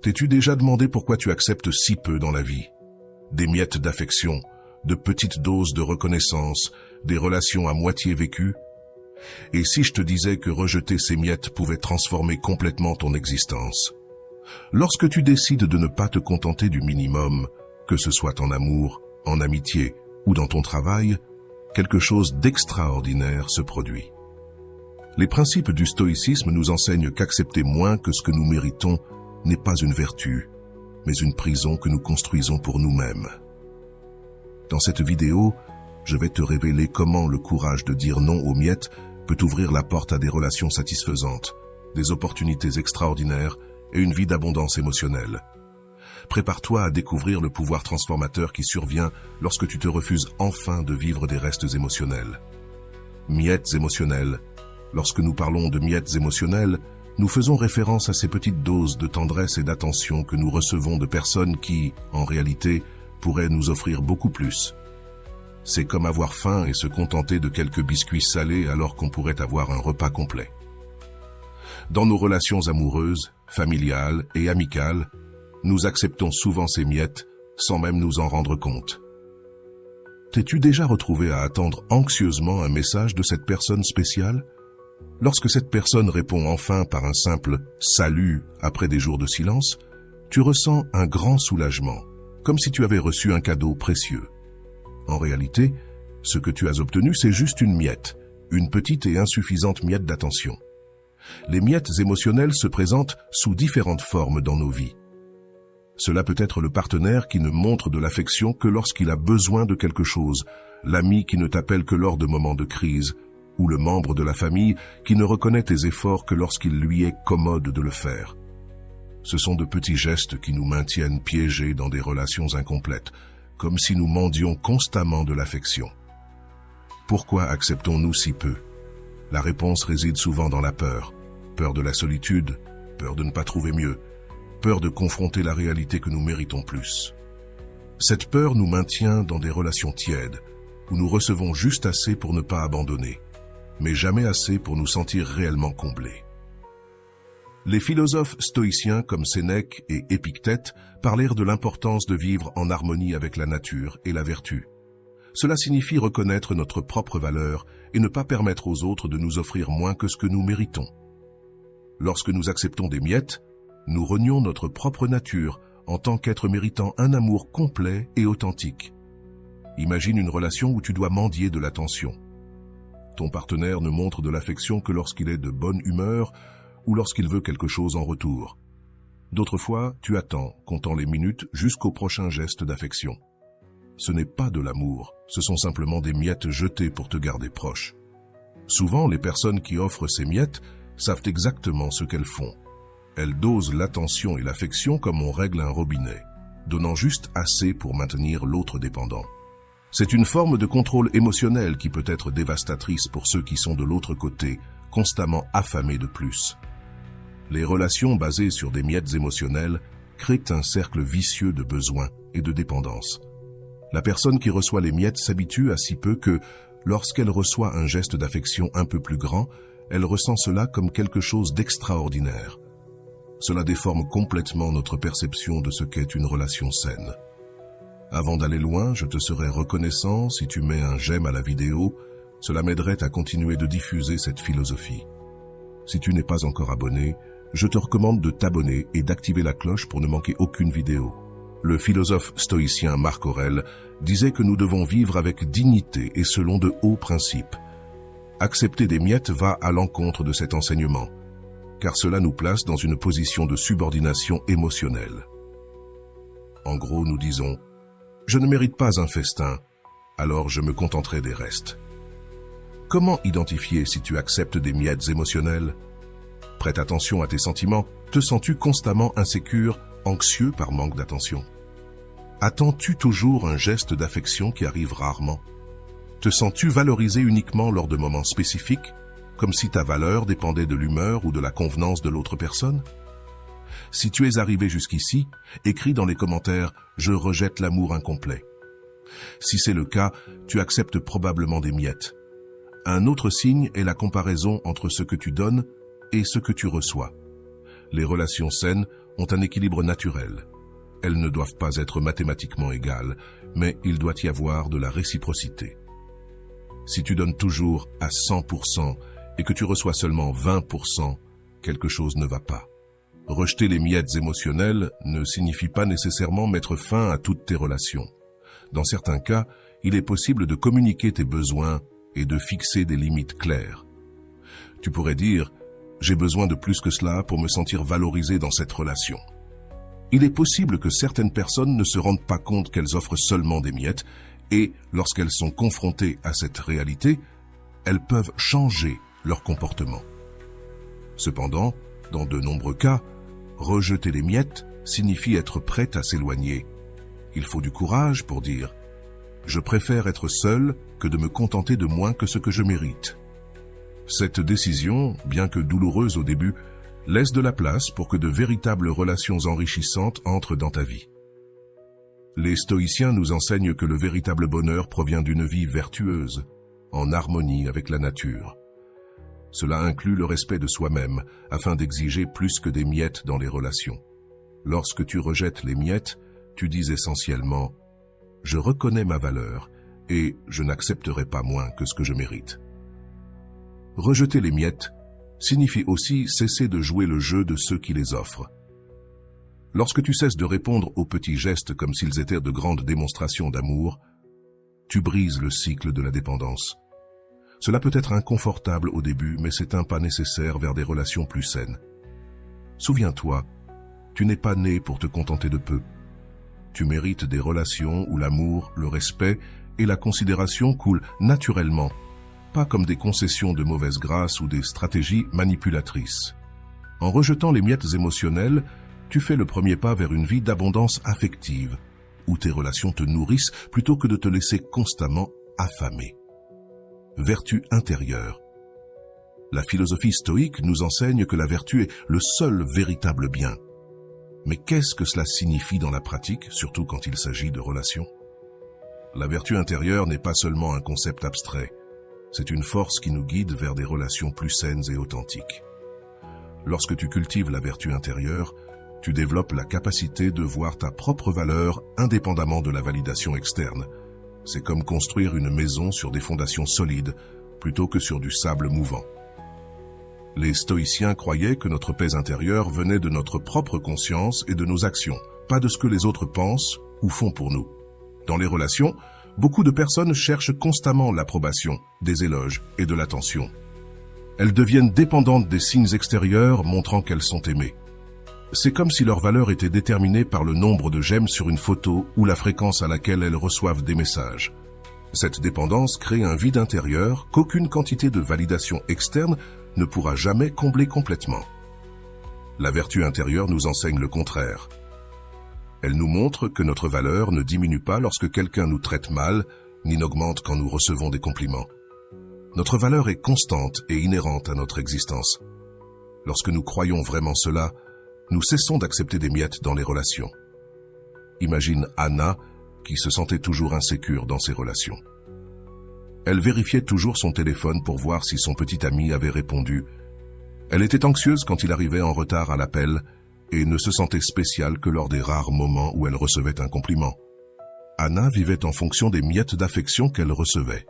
T'es-tu déjà demandé pourquoi tu acceptes si peu dans la vie? Des miettes d'affection, de petites doses de reconnaissance, des relations à moitié vécues? Et si je te disais que rejeter ces miettes pouvait transformer complètement ton existence? Lorsque tu décides de ne pas te contenter du minimum, que ce soit en amour, en amitié ou dans ton travail, quelque chose d'extraordinaire se produit. Les principes du stoïcisme nous enseignent qu'accepter moins que ce que nous méritons n'est pas une vertu, mais une prison que nous construisons pour nous-mêmes. Dans cette vidéo, je vais te révéler comment le courage de dire non aux miettes peut ouvrir la porte à des relations satisfaisantes, des opportunités extraordinaires et une vie d'abondance émotionnelle. Prépare-toi à découvrir le pouvoir transformateur qui survient lorsque tu te refuses enfin de vivre des restes émotionnels. Miettes émotionnelles. Lorsque nous parlons de miettes émotionnelles, nous faisons référence à ces petites doses de tendresse et d'attention que nous recevons de personnes qui, en réalité, pourraient nous offrir beaucoup plus. C'est comme avoir faim et se contenter de quelques biscuits salés alors qu'on pourrait avoir un repas complet. Dans nos relations amoureuses, familiales et amicales, nous acceptons souvent ces miettes sans même nous en rendre compte. T'es-tu déjà retrouvé à attendre anxieusement un message de cette personne spéciale? Lorsque cette personne répond enfin par un simple « salut » après des jours de silence, tu ressens un grand soulagement, comme si tu avais reçu un cadeau précieux. En réalité, ce que tu as obtenu, c'est juste une miette, une petite et insuffisante miette d'attention. Les miettes émotionnelles se présentent sous différentes formes dans nos vies. Cela peut être le partenaire qui ne montre de l'affection que lorsqu'il a besoin de quelque chose, l'ami qui ne t'appelle que lors de moments de crise, ou le membre de la famille qui ne reconnaît tes efforts que lorsqu'il lui est commode de le faire. Ce sont de petits gestes qui nous maintiennent piégés dans des relations incomplètes, comme si nous mendions constamment de l'affection. Pourquoi acceptons-nous si peu? La réponse réside souvent dans la peur. Peur de la solitude, peur de ne pas trouver mieux, peur de confronter la réalité que nous méritons plus. Cette peur nous maintient dans des relations tièdes, où nous recevons juste assez pour ne pas abandonner, mais jamais assez pour nous sentir réellement comblés. Les philosophes stoïciens comme Sénèque et Épictète parlèrent de l'importance de vivre en harmonie avec la nature et la vertu. Cela signifie reconnaître notre propre valeur et ne pas permettre aux autres de nous offrir moins que ce que nous méritons. Lorsque nous acceptons des miettes, nous renions notre propre nature en tant qu'être méritant un amour complet et authentique. Imagine une relation où tu dois mendier de l'attention. Ton partenaire ne montre de l'affection que lorsqu'il est de bonne humeur ou lorsqu'il veut quelque chose en retour. D'autres fois, tu attends, comptant les minutes jusqu'au prochain geste d'affection. Ce n'est pas de l'amour, ce sont simplement des miettes jetées pour te garder proche. Souvent, les personnes qui offrent ces miettes savent exactement ce qu'elles font. Elles dosent l'attention et l'affection comme on règle un robinet, donnant juste assez pour maintenir l'autre dépendant. C'est une forme de contrôle émotionnel qui peut être dévastatrice pour ceux qui sont de l'autre côté, constamment affamés de plus. Les relations basées sur des miettes émotionnelles créent un cercle vicieux de besoins et de dépendance. La personne qui reçoit les miettes s'habitue à si peu que, lorsqu'elle reçoit un geste d'affection un peu plus grand, elle ressent cela comme quelque chose d'extraordinaire. Cela déforme complètement notre perception de ce qu'est une relation saine. Avant d'aller loin, je te serais reconnaissant si tu mets un j'aime à la vidéo, cela m'aiderait à continuer de diffuser cette philosophie. Si tu n'es pas encore abonné, je te recommande de t'abonner et d'activer la cloche pour ne manquer aucune vidéo. Le philosophe stoïcien Marc Aurèle disait que nous devons vivre avec dignité et selon de hauts principes. Accepter des miettes va à l'encontre de cet enseignement, car cela nous place dans une position de subordination émotionnelle. En gros, nous disons « Je ne mérite pas un festin, alors je me contenterai des restes ». Comment identifier si tu acceptes des miettes émotionnelles? Prête attention à tes sentiments. Te sens-tu constamment insécure, anxieux par manque d'attention? Attends-tu toujours un geste d'affection qui arrive rarement? Te sens-tu valorisé uniquement lors de moments spécifiques, comme si ta valeur dépendait de l'humeur ou de la convenance de l'autre personne? Si tu es arrivé jusqu'ici, écris dans les commentaires « Je rejette l'amour incomplet ». Si c'est le cas, tu acceptes probablement des miettes. Un autre signe est la comparaison entre ce que tu donnes et ce que tu reçois. Les relations saines ont un équilibre naturel. Elles ne doivent pas être mathématiquement égales, mais il doit y avoir de la réciprocité. Si tu donnes toujours à 100% et que tu reçois seulement 20%, quelque chose ne va pas. Rejeter les miettes émotionnelles ne signifie pas nécessairement mettre fin à toutes tes relations. Dans certains cas, il est possible de communiquer tes besoins et de fixer des limites claires. Tu pourrais dire « J'ai besoin de plus que cela pour me sentir valorisé dans cette relation ». Il est possible que certaines personnes ne se rendent pas compte qu'elles offrent seulement des miettes et, lorsqu'elles sont confrontées à cette réalité, elles peuvent changer leur comportement. Cependant, dans de nombreux cas, rejeter les miettes signifie être prête à s'éloigner. Il faut du courage pour dire « Je préfère être seul que de me contenter de moins que ce que je mérite ». Cette décision, bien que douloureuse au début, laisse de la place pour que de véritables relations enrichissantes entrent dans ta vie. Les stoïciens nous enseignent que le véritable bonheur provient d'une vie vertueuse, en harmonie avec la nature. Cela inclut le respect de soi-même, afin d'exiger plus que des miettes dans les relations. Lorsque tu rejettes les miettes, tu dis essentiellement « Je reconnais ma valeur et je n'accepterai pas moins que ce que je mérite ». Rejeter les miettes signifie aussi cesser de jouer le jeu de ceux qui les offrent. Lorsque tu cesses de répondre aux petits gestes comme s'ils étaient de grandes démonstrations d'amour, tu brises le cycle de la dépendance. Cela peut être inconfortable au début, mais c'est un pas nécessaire vers des relations plus saines. Souviens-toi, tu n'es pas né pour te contenter de peu. Tu mérites des relations où l'amour, le respect et la considération coulent naturellement, pas comme des concessions de mauvaise grâce ou des stratégies manipulatrices. En rejetant les miettes émotionnelles, tu fais le premier pas vers une vie d'abondance affective, où tes relations te nourrissent plutôt que de te laisser constamment affamer. Vertu intérieure. La philosophie stoïque nous enseigne que la vertu est le seul véritable bien. Mais qu'est-ce que cela signifie dans la pratique, surtout quand il s'agit de relations? La vertu intérieure n'est pas seulement un concept abstrait. C'est une force qui nous guide vers des relations plus saines et authentiques. Lorsque tu cultives la vertu intérieure, tu développes la capacité de voir ta propre valeur indépendamment de la validation externe. C'est comme construire une maison sur des fondations solides, plutôt que sur du sable mouvant. Les stoïciens croyaient que notre paix intérieure venait de notre propre conscience et de nos actions, pas de ce que les autres pensent ou font pour nous. Dans les relations, beaucoup de personnes cherchent constamment l'approbation, des éloges et de l'attention. Elles deviennent dépendantes des signes extérieurs montrant qu'elles sont aimées. C'est comme si leur valeur était déterminée par le nombre de j'aime sur une photo ou la fréquence à laquelle elles reçoivent des messages. Cette dépendance crée un vide intérieur qu'aucune quantité de validation externe ne pourra jamais combler complètement. La vertu intérieure nous enseigne le contraire. Elle nous montre que notre valeur ne diminue pas lorsque quelqu'un nous traite mal, ni n'augmente quand nous recevons des compliments. Notre valeur est constante et inhérente à notre existence. Lorsque nous croyons vraiment cela, nous cessons d'accepter des miettes dans les relations. Imagine Anna, qui se sentait toujours insécure dans ses relations. Elle vérifiait toujours son téléphone pour voir si son petit ami avait répondu. Elle était anxieuse quand il arrivait en retard à l'appel et ne se sentait spéciale que lors des rares moments où elle recevait un compliment. Anna vivait en fonction des miettes d'affection qu'elle recevait.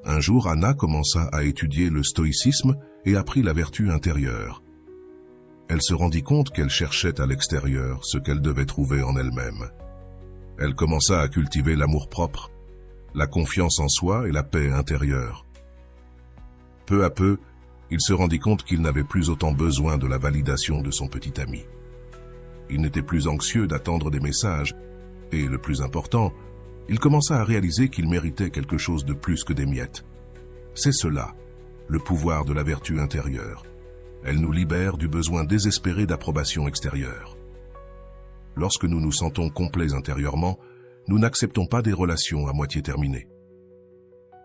Un jour, Anna commença à étudier le stoïcisme et apprit la vertu intérieure. Elle se rendit compte qu'elle cherchait à l'extérieur ce qu'elle devait trouver en elle-même. Elle commença à cultiver l'amour-propre, la confiance en soi et la paix intérieure. Peu à peu, il se rendit compte qu'il n'avait plus autant besoin de la validation de son petit ami. Il n'était plus anxieux d'attendre des messages, et le plus important, il commença à réaliser qu'il méritait quelque chose de plus que des miettes. C'est cela, le pouvoir de la vertu intérieure. Elle nous libère du besoin désespéré d'approbation extérieure. Lorsque nous nous sentons complets intérieurement, nous n'acceptons pas des relations à moitié terminées.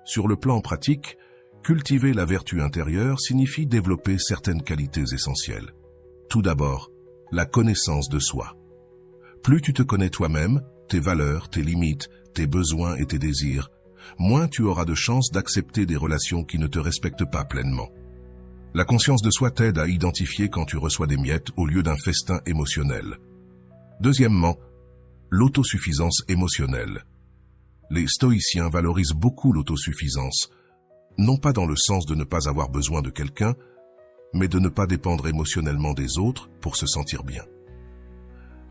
Sur le plan pratique, cultiver la vertu intérieure signifie développer certaines qualités essentielles. Tout d'abord, la connaissance de soi. Plus tu te connais toi-même, tes valeurs, tes limites, tes besoins et tes désirs, moins tu auras de chances d'accepter des relations qui ne te respectent pas pleinement. La conscience de soi t'aide à identifier quand tu reçois des miettes au lieu d'un festin émotionnel. Deuxièmement, l'autosuffisance émotionnelle. Les stoïciens valorisent beaucoup l'autosuffisance, non pas dans le sens de ne pas avoir besoin de quelqu'un, mais de ne pas dépendre émotionnellement des autres pour se sentir bien.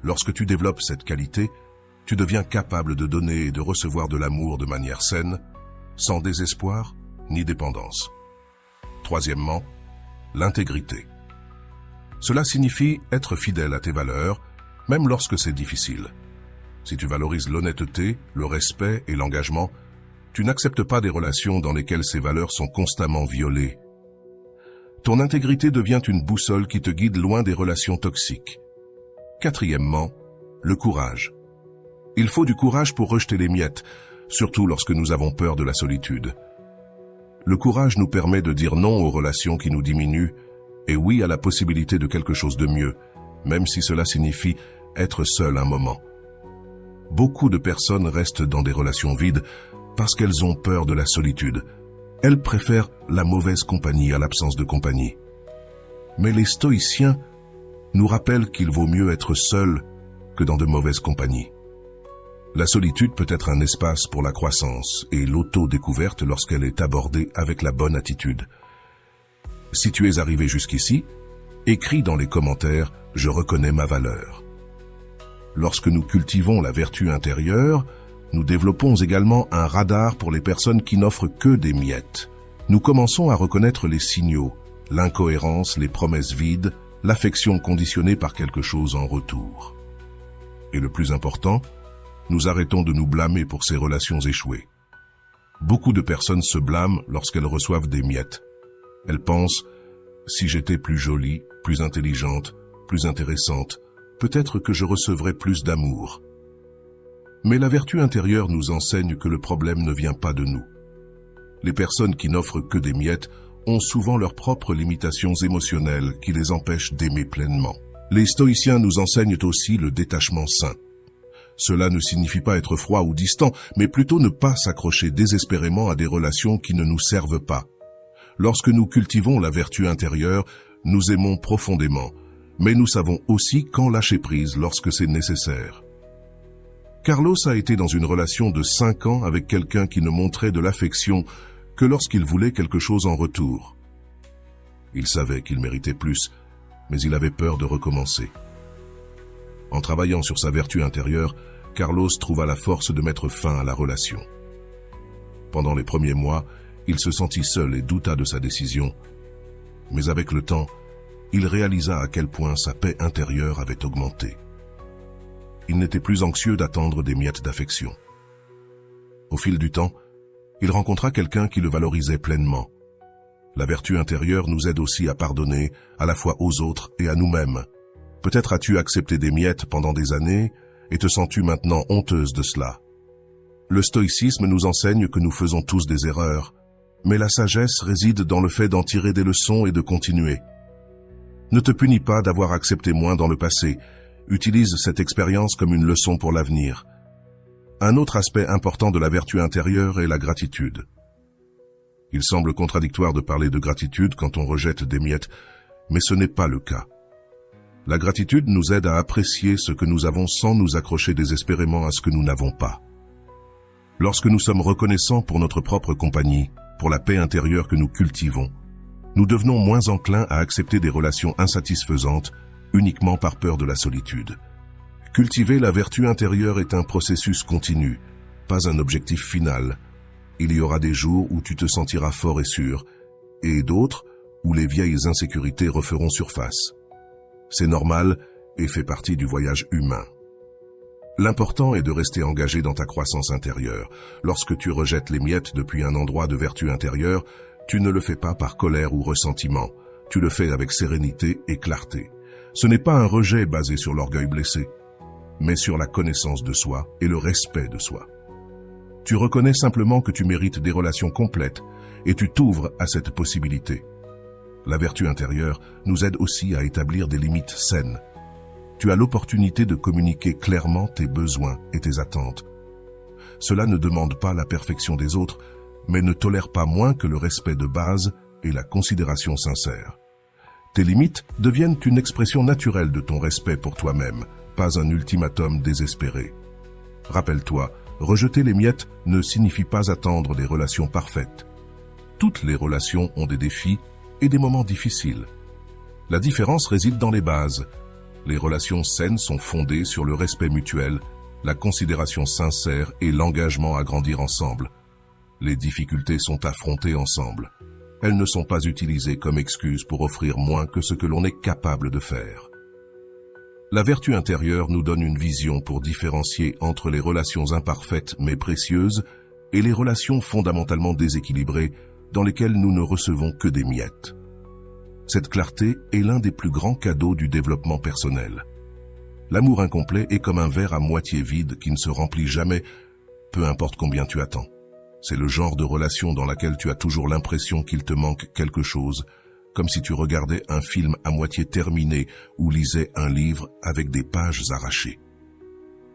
Lorsque tu développes cette qualité, tu deviens capable de donner et de recevoir de l'amour de manière saine, sans désespoir ni dépendance. Troisièmement, l'intégrité. Cela signifie être fidèle à tes valeurs, même lorsque c'est difficile. Si tu valorises l'honnêteté, le respect et l'engagement, tu n'acceptes pas des relations dans lesquelles ces valeurs sont constamment violées. Ton intégrité devient une boussole qui te guide loin des relations toxiques. Quatrièmement, le courage. Il faut du courage pour rejeter les miettes, surtout lorsque nous avons peur de la solitude. Le courage nous permet de dire non aux relations qui nous diminuent et oui à la possibilité de quelque chose de mieux, même si cela signifie être seul un moment. Beaucoup de personnes restent dans des relations vides parce qu'elles ont peur de la solitude. Elles préfèrent la mauvaise compagnie à l'absence de compagnie. Mais les stoïciens nous rappellent qu'il vaut mieux être seul que dans de mauvaises compagnies. La solitude peut être un espace pour la croissance et l'auto-découverte lorsqu'elle est abordée avec la bonne attitude. Si tu es arrivé jusqu'ici, écris dans les commentaires « Je reconnais ma valeur ». Lorsque nous cultivons la vertu intérieure, nous développons également un radar pour les personnes qui n'offrent que des miettes. Nous commençons à reconnaître les signaux, l'incohérence, les promesses vides, l'affection conditionnée par quelque chose en retour. Et le plus important, nous arrêtons de nous blâmer pour ces relations échouées. Beaucoup de personnes se blâment lorsqu'elles reçoivent des miettes. Elles pensent « si j'étais plus jolie, plus intelligente, plus intéressante, peut-être que je recevrais plus d'amour ». Mais la vertu intérieure nous enseigne que le problème ne vient pas de nous. Les personnes qui n'offrent que des miettes ont souvent leurs propres limitations émotionnelles qui les empêchent d'aimer pleinement. Les stoïciens nous enseignent aussi le détachement sain. Cela ne signifie pas être froid ou distant, mais plutôt ne pas s'accrocher désespérément à des relations qui ne nous servent pas. Lorsque nous cultivons la vertu intérieure, nous aimons profondément, mais nous savons aussi quand lâcher prise lorsque c'est nécessaire. Carlos a été dans une relation de 5 ans avec quelqu'un qui ne montrait de l'affection que lorsqu'il voulait quelque chose en retour. Il savait qu'il méritait plus, mais il avait peur de recommencer. En travaillant sur sa vertu intérieure, Carlos trouva la force de mettre fin à la relation. Pendant les premiers mois, il se sentit seul et douta de sa décision. Mais avec le temps, il réalisa à quel point sa paix intérieure avait augmenté. Il n'était plus anxieux d'attendre des miettes d'affection. Au fil du temps, il rencontra quelqu'un qui le valorisait pleinement. La vertu intérieure nous aide aussi à pardonner, à la fois aux autres et à nous-mêmes. Peut-être as-tu accepté des miettes pendant des années et te sens-tu maintenant honteuse de cela. Le stoïcisme nous enseigne que nous faisons tous des erreurs, mais la sagesse réside dans le fait d'en tirer des leçons et de continuer. Ne te punis pas d'avoir accepté moins dans le passé. Utilise cette expérience comme une leçon pour l'avenir. Un autre aspect important de la vertu intérieure est la gratitude. Il semble contradictoire de parler de gratitude quand on rejette des miettes, mais ce n'est pas le cas. La gratitude nous aide à apprécier ce que nous avons sans nous accrocher désespérément à ce que nous n'avons pas. Lorsque nous sommes reconnaissants pour notre propre compagnie, pour la paix intérieure que nous cultivons, nous devenons moins enclins à accepter des relations insatisfaisantes uniquement par peur de la solitude. Cultiver la vertu intérieure est un processus continu, pas un objectif final. Il y aura des jours où tu te sentiras fort et sûr, et d'autres où les vieilles insécurités referont surface. C'est normal et fait partie du voyage humain. L'important est de rester engagé dans ta croissance intérieure. Lorsque tu rejettes les miettes depuis un endroit de vertu intérieure, tu ne le fais pas par colère ou ressentiment. Tu le fais avec sérénité et clarté. Ce n'est pas un rejet basé sur l'orgueil blessé, mais sur la connaissance de soi et le respect de soi. Tu reconnais simplement que tu mérites des relations complètes et tu t'ouvres à cette possibilité. La vertu intérieure nous aide aussi à établir des limites saines. Tu as l'opportunité de communiquer clairement tes besoins et tes attentes. Cela ne demande pas la perfection des autres, mais ne tolère pas moins que le respect de base et la considération sincère. Tes limites deviennent une expression naturelle de ton respect pour toi-même, pas un ultimatum désespéré. Rappelle-toi, rejeter les miettes ne signifie pas attendre des relations parfaites. Toutes les relations ont des défis et des moments difficiles. La différence réside dans les bases. Les relations saines sont fondées sur le respect mutuel, la considération sincère et l'engagement à grandir ensemble. Les difficultés sont affrontées ensemble. Elles ne sont pas utilisées comme excuse pour offrir moins que ce que l'on est capable de faire. La vertu intérieure nous donne une vision pour différencier entre les relations imparfaites mais précieuses et les relations fondamentalement déséquilibrées dans lesquelles nous ne recevons que des miettes. Cette clarté est l'un des plus grands cadeaux du développement personnel. L'amour incomplet est comme un verre à moitié vide qui ne se remplit jamais, peu importe combien tu attends. C'est le genre de relation dans laquelle tu as toujours l'impression qu'il te manque quelque chose, comme si tu regardais un film à moitié terminé ou lisais un livre avec des pages arrachées.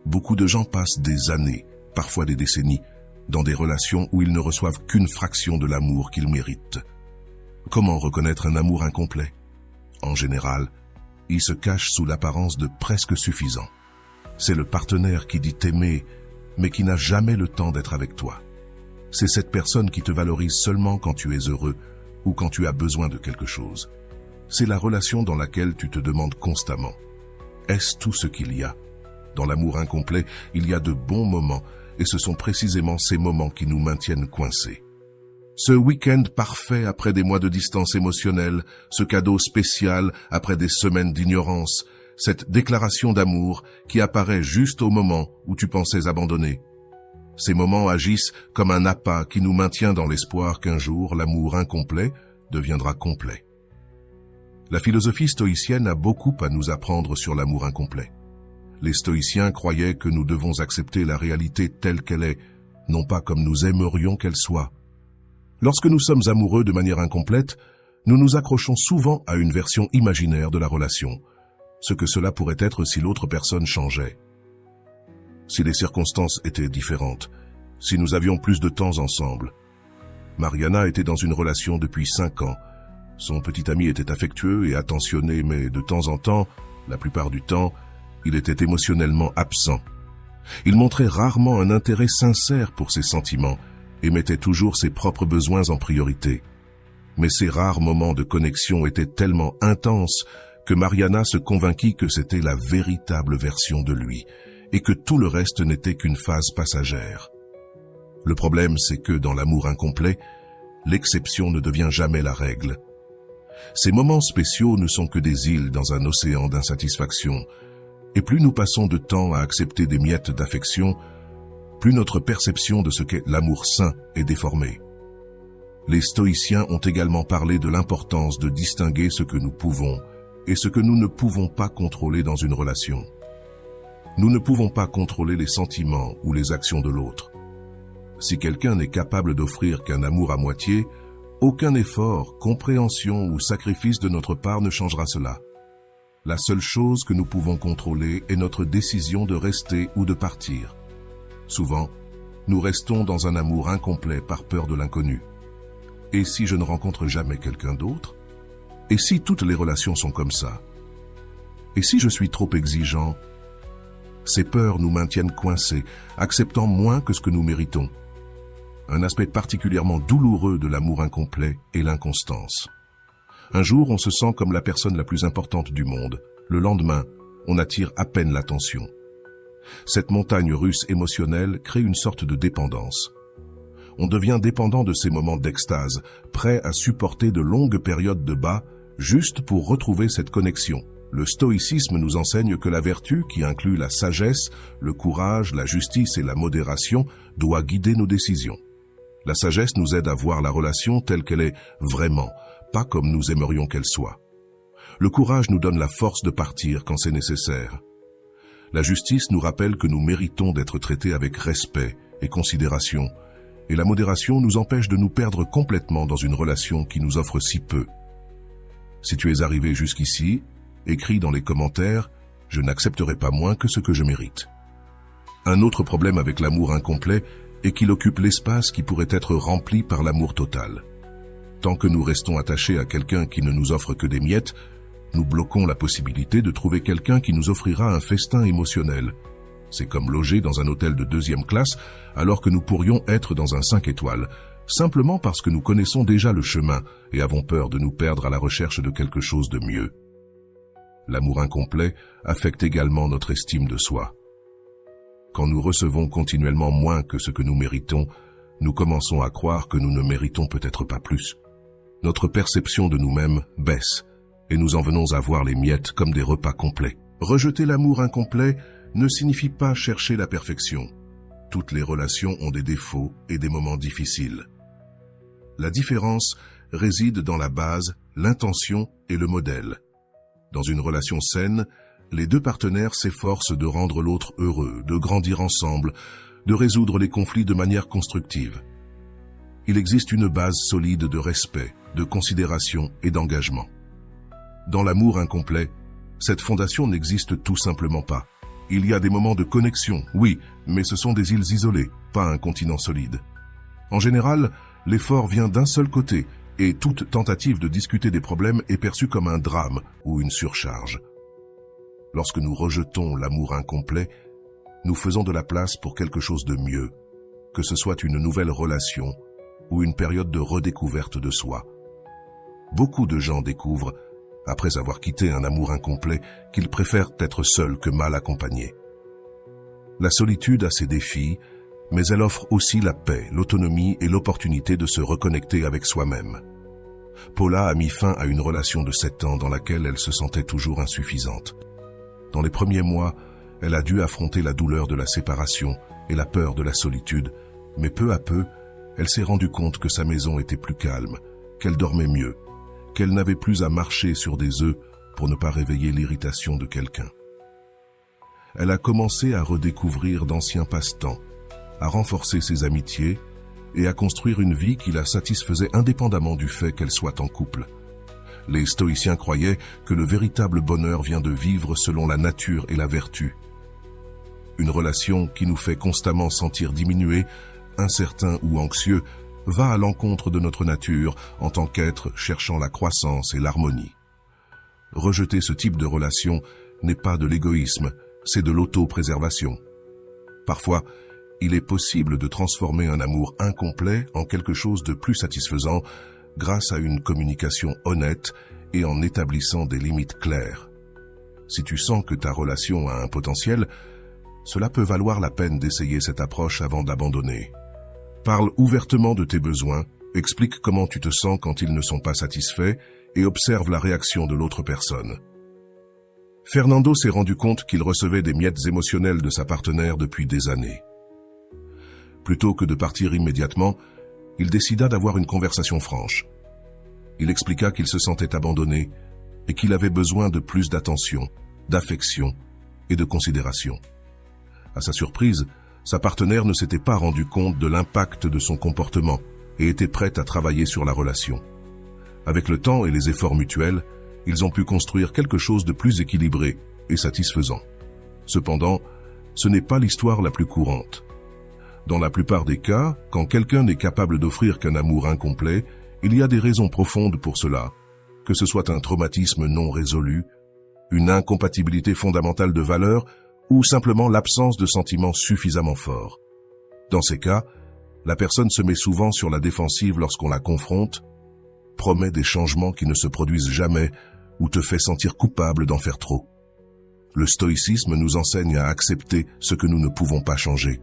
Beaucoup de gens passent des années, parfois des décennies, dans des relations où ils ne reçoivent qu'une fraction de l'amour qu'ils méritent. Comment reconnaître un amour incomplet? En général, il se cache sous l'apparence de presque suffisant. C'est le partenaire qui dit t'aimer, mais qui n'a jamais le temps d'être avec toi. C'est cette personne qui te valorise seulement quand tu es heureux ou quand tu as besoin de quelque chose. C'est la relation dans laquelle tu te demandes constamment: est-ce tout ce qu'il y a? Dans l'amour incomplet, il y a de bons moments, et ce sont précisément ces moments qui nous maintiennent coincés. Ce week-end parfait après des mois de distance émotionnelle, ce cadeau spécial après des semaines d'ignorance, cette déclaration d'amour qui apparaît juste au moment où tu pensais abandonner. Ces moments agissent comme un appât qui nous maintient dans l'espoir qu'un jour l'amour incomplet deviendra complet. La philosophie stoïcienne a beaucoup à nous apprendre sur l'amour incomplet. Les stoïciens croyaient que nous devons accepter la réalité telle qu'elle est, non pas comme nous aimerions qu'elle soit. Lorsque nous sommes amoureux de manière incomplète, nous nous accrochons souvent à une version imaginaire de la relation, ce que cela pourrait être si l'autre personne changeait. Si les circonstances étaient différentes, si nous avions plus de temps ensemble. Mariana était dans une relation depuis 5 ans. Son petit ami était affectueux et attentionné, mais de temps en temps, la plupart du temps, il était émotionnellement absent. Il montrait rarement un intérêt sincère pour ses sentiments et mettait toujours ses propres besoins en priorité. Mais ces rares moments de connexion étaient tellement intenses que Mariana se convainquit que c'était la véritable version de lui et que tout le reste n'était qu'une phase passagère. Le problème, c'est que dans l'amour incomplet, l'exception ne devient jamais la règle. Ces moments spéciaux ne sont que des îles dans un océan d'insatisfaction, et plus nous passons de temps à accepter des miettes d'affection, plus notre perception de ce qu'est l'amour sain est déformée. Les stoïciens ont également parlé de l'importance de distinguer ce que nous pouvons et ce que nous ne pouvons pas contrôler dans une relation. Nous ne pouvons pas contrôler les sentiments ou les actions de l'autre. Si quelqu'un n'est capable d'offrir qu'un amour à moitié, aucun effort, compréhension ou sacrifice de notre part ne changera cela. La seule chose que nous pouvons contrôler est notre décision de rester ou de partir. Souvent, nous restons dans un amour incomplet par peur de l'inconnu. Et si je ne rencontre jamais quelqu'un d'autre? Et si toutes les relations sont comme ça? Et si je suis trop exigeant? Ces peurs nous maintiennent coincés, acceptant moins que ce que nous méritons. Un aspect particulièrement douloureux de l'amour incomplet est l'inconstance. Un jour, on se sent comme la personne la plus importante du monde. Le lendemain, on attire à peine l'attention. Cette montagne russe émotionnelle crée une sorte de dépendance. On devient dépendant de ces moments d'extase, prêt à supporter de longues périodes de bas, juste pour retrouver cette connexion. Le stoïcisme nous enseigne que la vertu, qui inclut la sagesse, le courage, la justice et la modération, doit guider nos décisions. La sagesse nous aide à voir la relation telle qu'elle est vraiment, pas comme nous aimerions qu'elle soit. Le courage nous donne la force de partir quand c'est nécessaire. La justice nous rappelle que nous méritons d'être traités avec respect et considération, et la modération nous empêche de nous perdre complètement dans une relation qui nous offre si peu. Si tu es arrivé jusqu'ici, écris dans les commentaires « Je n'accepterai pas moins que ce que je mérite ». Un autre problème avec l'amour incomplet est qu'il occupe l'espace qui pourrait être rempli par l'amour total. Tant que nous restons attachés à quelqu'un qui ne nous offre que des miettes, nous bloquons la possibilité de trouver quelqu'un qui nous offrira un festin émotionnel. C'est comme loger dans un hôtel de 2e classe alors que nous pourrions être dans un 5 étoiles, simplement parce que nous connaissons déjà le chemin et avons peur de nous perdre à la recherche de quelque chose de mieux. L'amour incomplet affecte également notre estime de soi. Quand nous recevons continuellement moins que ce que nous méritons, nous commençons à croire que nous ne méritons peut-être pas plus. Notre perception de nous-mêmes baisse et nous en venons à voir les miettes comme des repas complets. Rejeter l'amour incomplet ne signifie pas chercher la perfection. Toutes les relations ont des défauts et des moments difficiles. La différence réside dans la base, l'intention et le modèle. Dans une relation saine, les deux partenaires s'efforcent de rendre l'autre heureux, de grandir ensemble, de résoudre les conflits de manière constructive. Il existe une base solide de respect, de considération et d'engagement. Dans l'amour incomplet, cette fondation n'existe tout simplement pas. Il y a des moments de connexion, oui, mais ce sont des îles isolées, pas un continent solide. En général, l'effort vient d'un seul côté, et toute tentative de discuter des problèmes est perçue comme un drame ou une surcharge. Lorsque nous rejetons l'amour incomplet, nous faisons de la place pour quelque chose de mieux, que ce soit une nouvelle relation ou une période de redécouverte de soi. Beaucoup de gens découvrent, après avoir quitté un amour incomplet, qu'ils préfèrent être seuls que mal accompagnés. La solitude a ses défis, mais elle offre aussi la paix, l'autonomie et l'opportunité de se reconnecter avec soi-même. Paula a mis fin à une relation de 7 ans dans laquelle elle se sentait toujours insuffisante. Dans les premiers mois, elle a dû affronter la douleur de la séparation et la peur de la solitude, mais peu à peu, elle s'est rendue compte que sa maison était plus calme, qu'elle dormait mieux, qu'elle n'avait plus à marcher sur des œufs pour ne pas réveiller l'irritation de quelqu'un. Elle a commencé à redécouvrir d'anciens passe-temps, à renforcer ses amitiés et à construire une vie qui la satisfaisait indépendamment du fait qu'elle soit en couple. Les stoïciens croyaient que le véritable bonheur vient de vivre selon la nature et la vertu. Une relation qui nous fait constamment sentir diminués, incertains ou anxieux, va à l'encontre de notre nature en tant qu'être cherchant la croissance et l'harmonie. Rejeter ce type de relation n'est pas de l'égoïsme, c'est de l'autopréservation. Parfois, il est possible de transformer un amour incomplet en quelque chose de plus satisfaisant grâce à une communication honnête et en établissant des limites claires. Si tu sens que ta relation a un potentiel, cela peut valoir la peine d'essayer cette approche avant d'abandonner. Parle ouvertement de tes besoins, explique comment tu te sens quand ils ne sont pas satisfaits et observe la réaction de l'autre personne. Fernando s'est rendu compte qu'il recevait des miettes émotionnelles de sa partenaire depuis des années. Plutôt que de partir immédiatement, il décida d'avoir une conversation franche. Il expliqua qu'il se sentait abandonné et qu'il avait besoin de plus d'attention, d'affection et de considération. À sa surprise, sa partenaire ne s'était pas rendu compte de l'impact de son comportement et était prête à travailler sur la relation. Avec le temps et les efforts mutuels, ils ont pu construire quelque chose de plus équilibré et satisfaisant. Cependant, ce n'est pas l'histoire la plus courante. Dans la plupart des cas, quand quelqu'un n'est capable d'offrir qu'un amour incomplet, il y a des raisons profondes pour cela, que ce soit un traumatisme non résolu, une incompatibilité fondamentale de valeurs ou simplement l'absence de sentiments suffisamment forts. Dans ces cas, la personne se met souvent sur la défensive lorsqu'on la confronte, promet des changements qui ne se produisent jamais ou te fait sentir coupable d'en faire trop. Le stoïcisme nous enseigne à accepter ce que nous ne pouvons pas changer.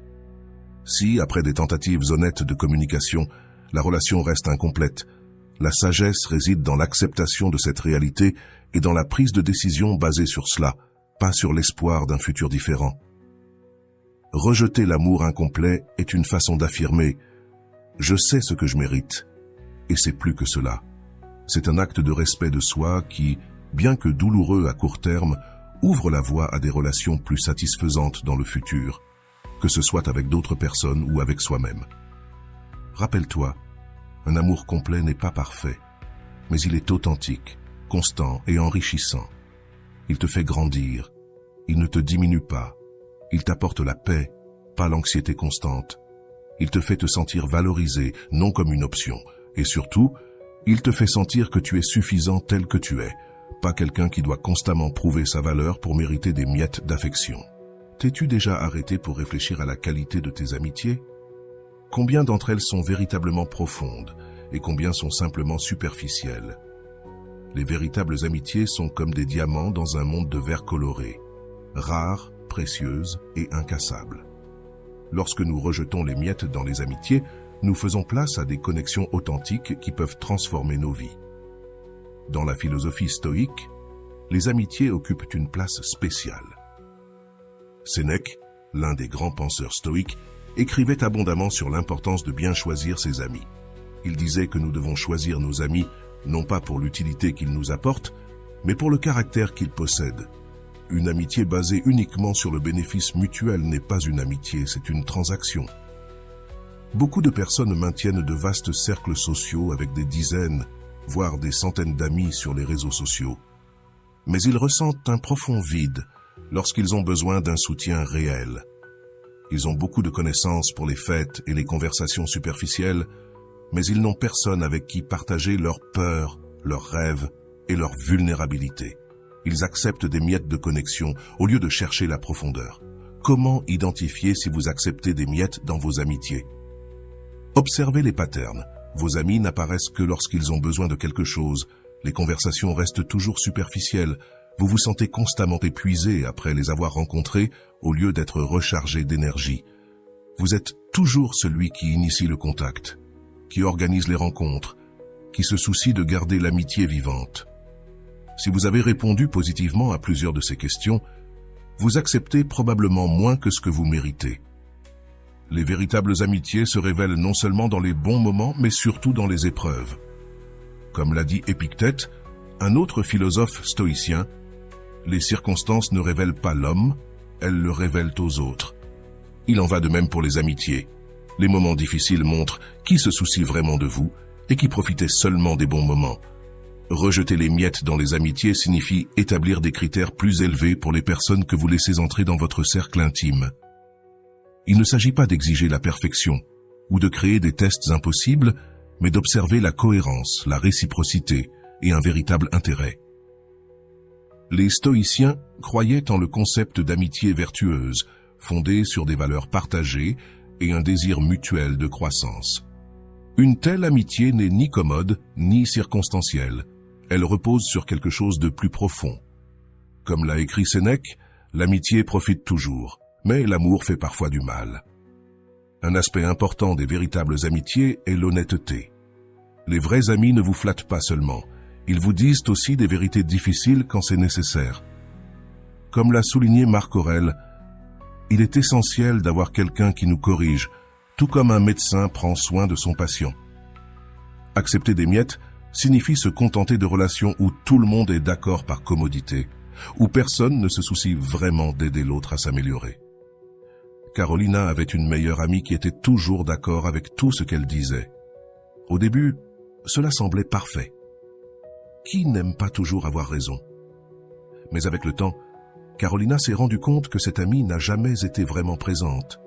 Si, après des tentatives honnêtes de communication, la relation reste incomplète, la sagesse réside dans l'acceptation de cette réalité et dans la prise de décision basée sur cela, pas sur l'espoir d'un futur différent. Rejeter l'amour incomplet est une façon d'affirmer « je sais ce que je mérite », et c'est plus que cela. C'est un acte de respect de soi qui, bien que douloureux à court terme, ouvre la voie à des relations plus satisfaisantes dans le futur, que ce soit avec d'autres personnes ou avec soi-même. Rappelle-toi, un amour complet n'est pas parfait, mais il est authentique, constant et enrichissant. Il te fait grandir, il ne te diminue pas, il t'apporte la paix, pas l'anxiété constante. Il te fait te sentir valorisé, non comme une option, et surtout, Il te fait sentir que tu es suffisant tel que tu es, pas quelqu'un qui doit constamment prouver sa valeur pour mériter des miettes d'affection. T'es-tu déjà arrêté pour réfléchir à la qualité de tes amitiés? Combien d'entre elles sont véritablement profondes et combien sont simplement superficielles? Les véritables amitiés sont comme des diamants dans un monde de verre coloré, rares, précieuses et incassables. Lorsque nous rejetons les miettes dans les amitiés, nous faisons place à des connexions authentiques qui peuvent transformer nos vies. Dans la philosophie stoïque, les amitiés occupent une place spéciale. Sénèque, l'un des grands penseurs stoïques, écrivait abondamment sur l'importance de bien choisir ses amis. Il disait que nous devons choisir nos amis non pas pour l'utilité qu'ils nous apportent, mais pour le caractère qu'ils possèdent. Une amitié basée uniquement sur le bénéfice mutuel n'est pas une amitié, c'est une transaction. Beaucoup de personnes maintiennent de vastes cercles sociaux avec des dizaines, voire des centaines d'amis sur les réseaux sociaux. Mais ils ressentent un profond vide lorsqu'ils ont besoin d'un soutien réel. Ils ont beaucoup de connaissances pour les fêtes et les conversations superficielles, mais ils n'ont personne avec qui partager leurs peurs, leurs rêves et leur vulnérabilité. Ils acceptent des miettes de connexion au lieu de chercher la profondeur. Comment identifier si vous acceptez des miettes dans vos amitiés? Observez les patterns. Vos amis n'apparaissent que lorsqu'ils ont besoin de quelque chose. Les conversations restent toujours superficielles. Vous vous sentez constamment épuisé après les avoir rencontrés au lieu d'être rechargé d'énergie. Vous êtes toujours celui qui initie le contact, qui organise les rencontres, qui se soucie de garder l'amitié vivante. Si vous avez répondu positivement à plusieurs de ces questions, vous acceptez probablement moins que ce que vous méritez. Les véritables amitiés se révèlent non seulement dans les bons moments, mais surtout dans les épreuves. Comme l'a dit Épictète, un autre philosophe stoïcien, les circonstances ne révèlent pas l'homme, elles le révèlent aux autres. Il en va de même pour les amitiés. Les moments difficiles montrent qui se soucie vraiment de vous et qui profitait seulement des bons moments. Rejeter les miettes dans les amitiés signifie établir des critères plus élevés pour les personnes que vous laissez entrer dans votre cercle intime. Il ne s'agit pas d'exiger la perfection ou de créer des tests impossibles, mais d'observer la cohérence, la réciprocité et un véritable intérêt. Les stoïciens croyaient en le concept d'amitié vertueuse, fondée sur des valeurs partagées et un désir mutuel de croissance. Une telle amitié n'est ni commode, ni circonstancielle. Elle repose sur quelque chose de plus profond. Comme l'a écrit Sénèque, l'amitié profite toujours, mais l'amour fait parfois du mal. Un aspect important des véritables amitiés est l'honnêteté. Les vrais amis ne vous flattent pas seulement, ils vous disent aussi des vérités difficiles quand c'est nécessaire. Comme l'a souligné Marc Aurèle, il est essentiel d'avoir quelqu'un qui nous corrige, tout comme un médecin prend soin de son patient. Accepter des miettes signifie se contenter de relations où tout le monde est d'accord par commodité, où personne ne se soucie vraiment d'aider l'autre à s'améliorer. Carolina avait une meilleure amie qui était toujours d'accord avec tout ce qu'elle disait. Au début, cela semblait parfait. Qui n'aime pas toujours avoir raison? Mais avec le temps, Carolina s'est rendue compte que cette amie n'a jamais été vraiment présente.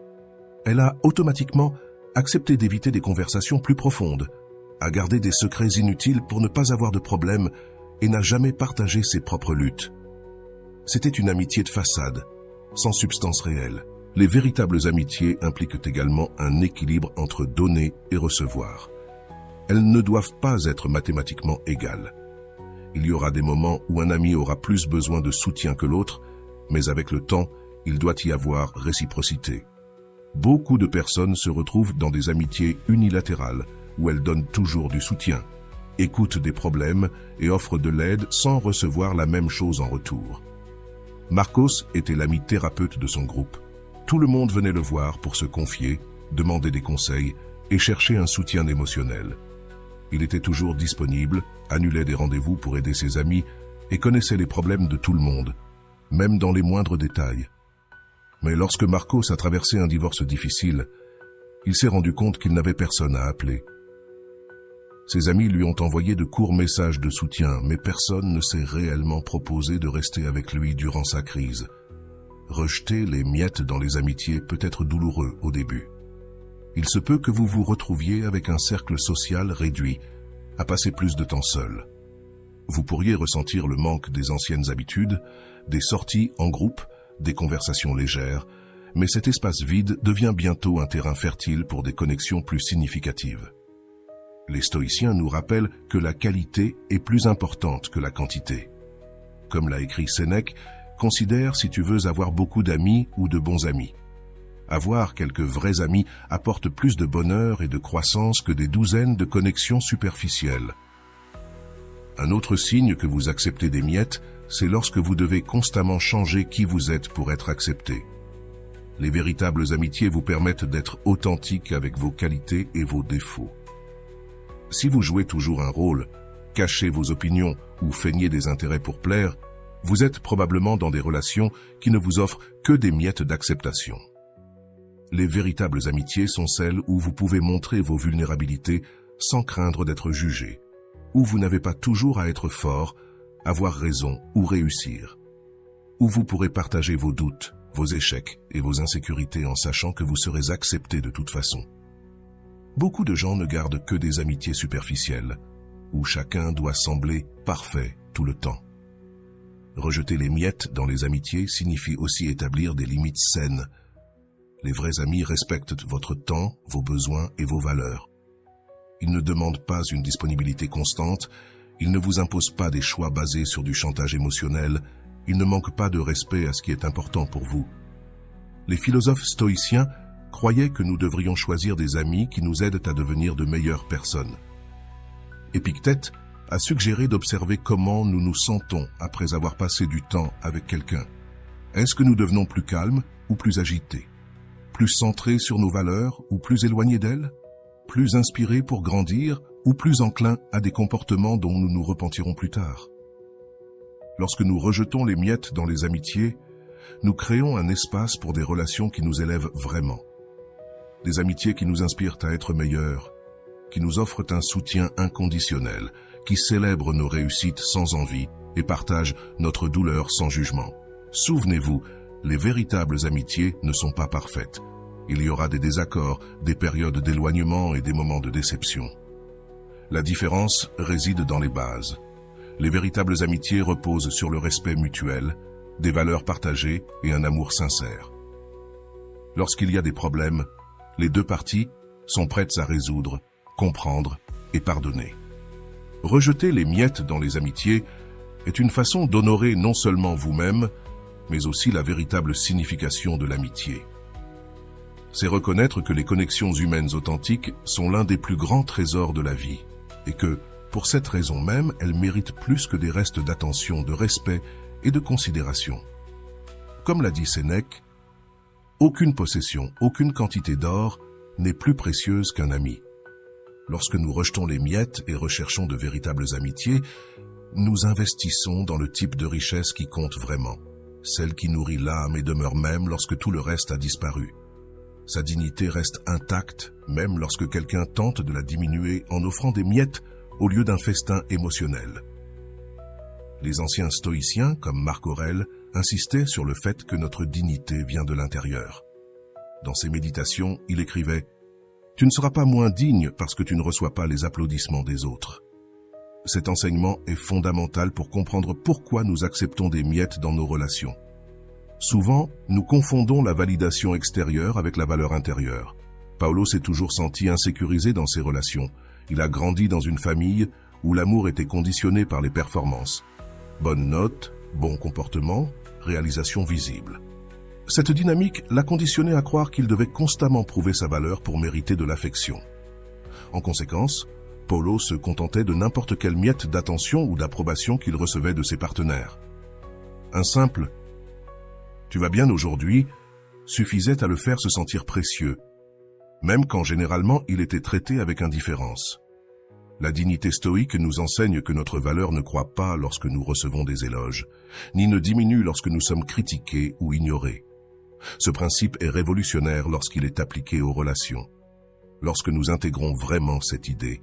Elle a automatiquement accepté d'éviter des conversations plus profondes, a gardé des secrets inutiles pour ne pas avoir de problème et n'a jamais partagé ses propres luttes. C'était une amitié de façade, sans substance réelle. Les véritables amitiés impliquent également un équilibre entre donner et recevoir. Elles ne doivent pas être mathématiquement égales. Il y aura des moments où un ami aura plus besoin de soutien que l'autre, mais avec le temps, il doit y avoir réciprocité. Beaucoup de personnes se retrouvent dans des amitiés unilatérales, où elles donnent toujours du soutien, écoutent des problèmes et offrent de l'aide sans recevoir la même chose en retour. Marcos était l'ami thérapeute de son groupe. Tout le monde venait le voir pour se confier, demander des conseils et chercher un soutien émotionnel. Il était toujours disponible, annulait des rendez-vous pour aider ses amis et connaissait les problèmes de tout le monde, même dans les moindres détails. Mais lorsque Marcos a traversé un divorce difficile, il s'est rendu compte qu'il n'avait personne à appeler. Ses amis lui ont envoyé de courts messages de soutien, mais personne ne s'est réellement proposé de rester avec lui durant sa crise. Rejeter les miettes dans les amitiés peut être douloureux au début. Il se peut que vous vous retrouviez avec un cercle social réduit, à passer plus de temps seul. Vous pourriez ressentir le manque des anciennes habitudes, des sorties en groupe, des conversations légères, mais cet espace vide devient bientôt un terrain fertile pour des connexions plus significatives. Les stoïciens nous rappellent que la qualité est plus importante que la quantité. Comme l'a écrit Sénèque, considère si tu veux avoir beaucoup d'amis ou de bons amis. Avoir quelques vrais amis apporte plus de bonheur et de croissance que des douzaines de connexions superficielles. Un autre signe que vous acceptez des miettes, c'est lorsque vous devez constamment changer qui vous êtes pour être accepté. Les véritables amitiés vous permettent d'être authentique avec vos qualités et vos défauts. Si vous jouez toujours un rôle, cachez vos opinions ou feignez des intérêts pour plaire, vous êtes probablement dans des relations qui ne vous offrent que des miettes d'acceptation. Les véritables amitiés sont celles où vous pouvez montrer vos vulnérabilités sans craindre d'être jugé, où vous n'avez pas toujours à être fort, avoir raison ou réussir, où vous pourrez partager vos doutes, vos échecs et vos insécurités en sachant que vous serez accepté de toute façon. Beaucoup de gens ne gardent que des amitiés superficielles, où chacun doit sembler parfait tout le temps. Rejeter les miettes dans les amitiés signifie aussi établir des limites saines. Les vrais amis respectent votre temps, vos besoins et vos valeurs. Ils ne demandent pas une disponibilité constante, ils ne vous imposent pas des choix basés sur du chantage émotionnel, ils ne manquent pas de respect à ce qui est important pour vous. Les philosophes stoïciens croyaient que nous devrions choisir des amis qui nous aident à devenir de meilleures personnes. Épictète a suggéré d'observer comment nous nous sentons après avoir passé du temps avec quelqu'un. Est-ce que nous devenons plus calmes ou plus agités? Plus centrés sur nos valeurs ou plus éloignés d'elles? Plus inspirés pour grandir ou plus enclins à des comportements dont nous nous repentirons plus tard? Lorsque nous rejetons les miettes dans les amitiés, nous créons un espace pour des relations qui nous élèvent vraiment. Des amitiés qui nous inspirent à être meilleurs, qui nous offrent un soutien inconditionnel, qui célèbrent nos réussites sans envie et partagent notre douleur sans jugement. Souvenez-vous, les véritables amitiés ne sont pas parfaites. Il y aura des désaccords, des périodes d'éloignement et des moments de déception. La différence réside dans les bases. Les véritables amitiés reposent sur le respect mutuel, des valeurs partagées et un amour sincère. Lorsqu'il y a des problèmes, les deux parties sont prêtes à résoudre, comprendre et pardonner. Rejeter les miettes dans les amitiés est une façon d'honorer non seulement vous-même, mais aussi la véritable signification de l'amitié. C'est reconnaître que les connexions humaines authentiques sont l'un des plus grands trésors de la vie, et que, pour cette raison même, elles méritent plus que des restes d'attention, de respect et de considération. Comme l'a dit Sénèque, aucune possession, aucune quantité d'or n'est plus précieuse qu'un ami. Lorsque nous rejetons les miettes et recherchons de véritables amitiés, nous investissons dans le type de richesse qui compte vraiment, celle qui nourrit l'âme et demeure même lorsque tout le reste a disparu. Sa dignité reste intacte, même lorsque quelqu'un tente de la diminuer en offrant des miettes au lieu d'un festin émotionnel. Les anciens stoïciens, comme Marc Aurèle, insistaient sur le fait que notre dignité vient de l'intérieur. Dans ses méditations, il écrivait « Tu ne seras pas moins digne parce que tu ne reçois pas les applaudissements des autres ». Cet enseignement est fondamental pour comprendre pourquoi nous acceptons des miettes dans nos relations. Souvent, nous confondons la validation extérieure avec la valeur intérieure. Paolo s'est toujours senti insécurisé dans ses relations. Il a grandi dans une famille où l'amour était conditionné par les performances. Bonnes notes, bon comportement, réalisation visible. Cette dynamique l'a conditionné à croire qu'il devait constamment prouver sa valeur pour mériter de l'affection. En conséquence, Paolo se contentait de n'importe quelle miette d'attention ou d'approbation qu'il recevait de ses partenaires. Un simple « Tu vas bien aujourd'hui » suffisait à le faire se sentir précieux, même quand généralement il était traité avec indifférence. La dignité stoïque nous enseigne que notre valeur ne croît pas lorsque nous recevons des éloges, ni ne diminue lorsque nous sommes critiqués ou ignorés. Ce principe est révolutionnaire lorsqu'il est appliqué aux relations. Lorsque nous intégrons vraiment cette idée,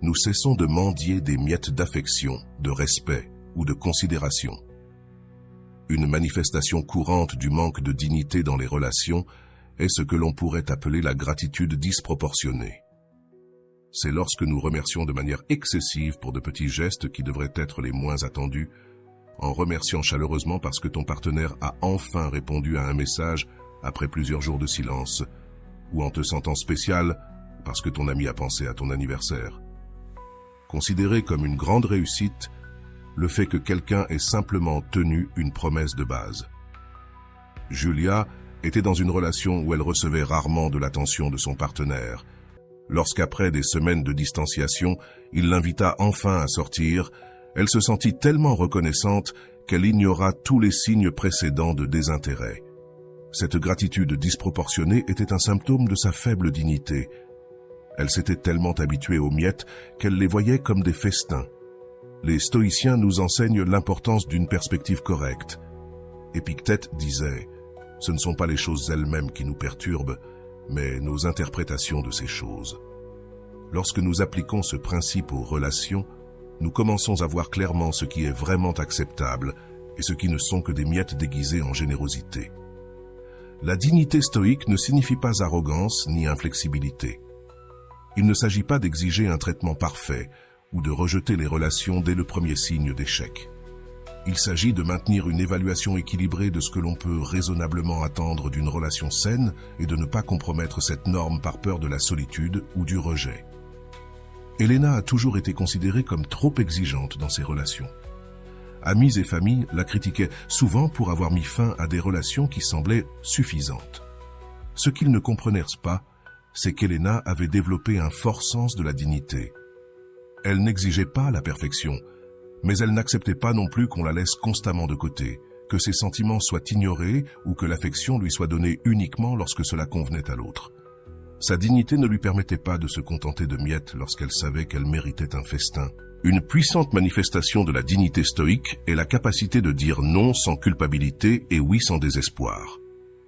nous cessons de mendier des miettes d'affection, de respect ou de considération. Une manifestation courante du manque de dignité dans les relations est ce que l'on pourrait appeler la gratitude disproportionnée. C'est lorsque nous remercions de manière excessive pour de petits gestes qui devraient être les moins attendus, en remerciant chaleureusement parce que ton partenaire a enfin répondu à un message après plusieurs jours de silence, ou en te sentant spécial parce que ton ami a pensé à ton anniversaire. Considérez comme une grande réussite le fait que quelqu'un ait simplement tenu une promesse de base. Julia était dans une relation où elle recevait rarement de l'attention de son partenaire. Lorsqu'après des semaines de distanciation, il l'invita enfin à sortir, elle se sentit tellement reconnaissante qu'elle ignora tous les signes précédents de désintérêt. Cette gratitude disproportionnée était un symptôme de sa faible dignité. Elle s'était tellement habituée aux miettes qu'elle les voyait comme des festins. Les stoïciens nous enseignent l'importance d'une perspective correcte. Épictète disait « Ce ne sont pas les choses elles-mêmes qui nous perturbent, mais nos interprétations de ces choses. » Lorsque nous appliquons ce principe aux relations, nous commençons à voir clairement ce qui est vraiment acceptable et ce qui ne sont que des miettes déguisées en générosité. La dignité stoïque ne signifie pas arrogance ni inflexibilité. Il ne s'agit pas d'exiger un traitement parfait ou de rejeter les relations dès le premier signe d'échec. Il s'agit de maintenir une évaluation équilibrée de ce que l'on peut raisonnablement attendre d'une relation saine et de ne pas compromettre cette norme par peur de la solitude ou du rejet. Helena a toujours été considérée comme trop exigeante dans ses relations. Amis et famille la critiquaient souvent pour avoir mis fin à des relations qui semblaient suffisantes. Ce qu'ils ne comprenaient pas, c'est qu'Helena avait développé un fort sens de la dignité. Elle n'exigeait pas la perfection, mais elle n'acceptait pas non plus qu'on la laisse constamment de côté, que ses sentiments soient ignorés ou que l'affection lui soit donnée uniquement lorsque cela convenait à l'autre. Sa dignité ne lui permettait pas de se contenter de miettes lorsqu'elle savait qu'elle méritait un festin. Une puissante manifestation de la dignité stoïque est la capacité de dire non sans culpabilité et oui sans désespoir.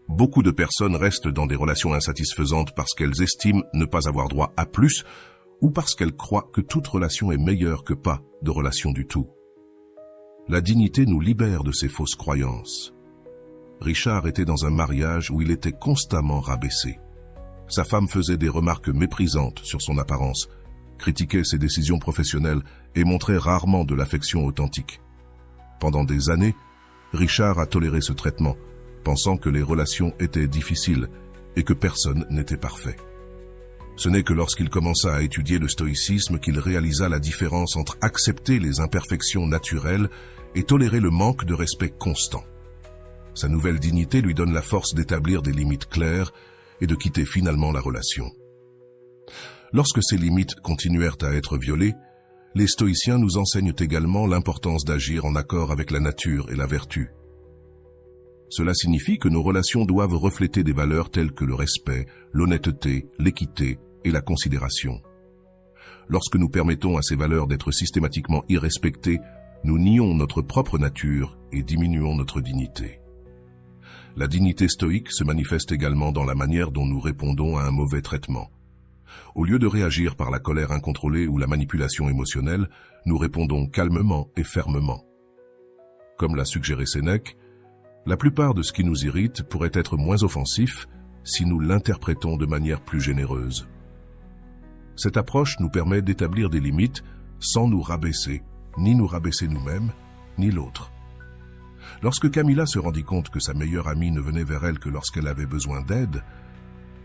Beaucoup de personnes restent dans des relations insatisfaisantes parce qu'elles estiment ne pas avoir droit à plus ou parce qu'elles croient que toute relation est meilleure que pas de relation du tout. La dignité nous libère de ces fausses croyances. Richard était dans un mariage où il était constamment rabaissé. Sa femme faisait des remarques méprisantes sur son apparence, critiquait ses décisions professionnelles et montrait rarement de l'affection authentique. Pendant des années, Richard a toléré ce traitement, pensant que les relations étaient difficiles et que personne n'était parfait. Ce n'est que lorsqu'il commença à étudier le stoïcisme qu'il réalisa la différence entre accepter les imperfections naturelles et tolérer le manque de respect constant. Sa nouvelle dignité lui donne la force d'établir des limites claires et de quitter finalement la relation. Lorsque ces limites continuèrent à être violées, les stoïciens nous enseignent également l'importance d'agir en accord avec la nature et la vertu. Cela signifie que nos relations doivent refléter des valeurs telles que le respect, l'honnêteté, l'équité et la considération. Lorsque nous permettons à ces valeurs d'être systématiquement irrespectées, nous nions notre propre nature et diminuons notre dignité. La dignité stoïque se manifeste également dans la manière dont nous répondons à un mauvais traitement. Au lieu de réagir par la colère incontrôlée ou la manipulation émotionnelle, nous répondons calmement et fermement. Comme l'a suggéré Sénèque, la plupart de ce qui nous irrite pourrait être moins offensif si nous l'interprétons de manière plus généreuse. Cette approche nous permet d'établir des limites sans nous rabaisser, ni nous rabaisser nous-mêmes, ni l'autre. Lorsque Camilla se rendit compte que sa meilleure amie ne venait vers elle que lorsqu'elle avait besoin d'aide,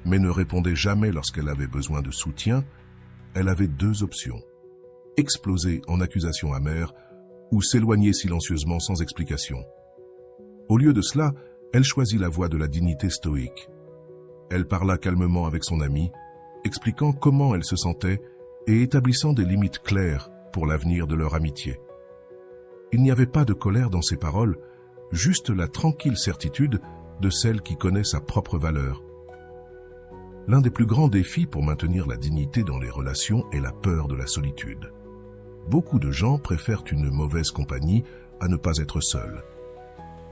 mais ne répondait jamais lorsqu'elle avait besoin de soutien, elle avait deux options: exploser en accusations amères ou s'éloigner silencieusement sans explication. Au lieu de cela, elle choisit la voie de la dignité stoïque. Elle parla calmement avec son amie, expliquant comment elle se sentait et établissant des limites claires pour l'avenir de leur amitié. Il n'y avait pas de colère dans ses paroles, juste la tranquille certitude de celle qui connaît sa propre valeur. L'un des plus grands défis pour maintenir la dignité dans les relations est la peur de la solitude. Beaucoup de gens préfèrent une mauvaise compagnie à ne pas être seuls.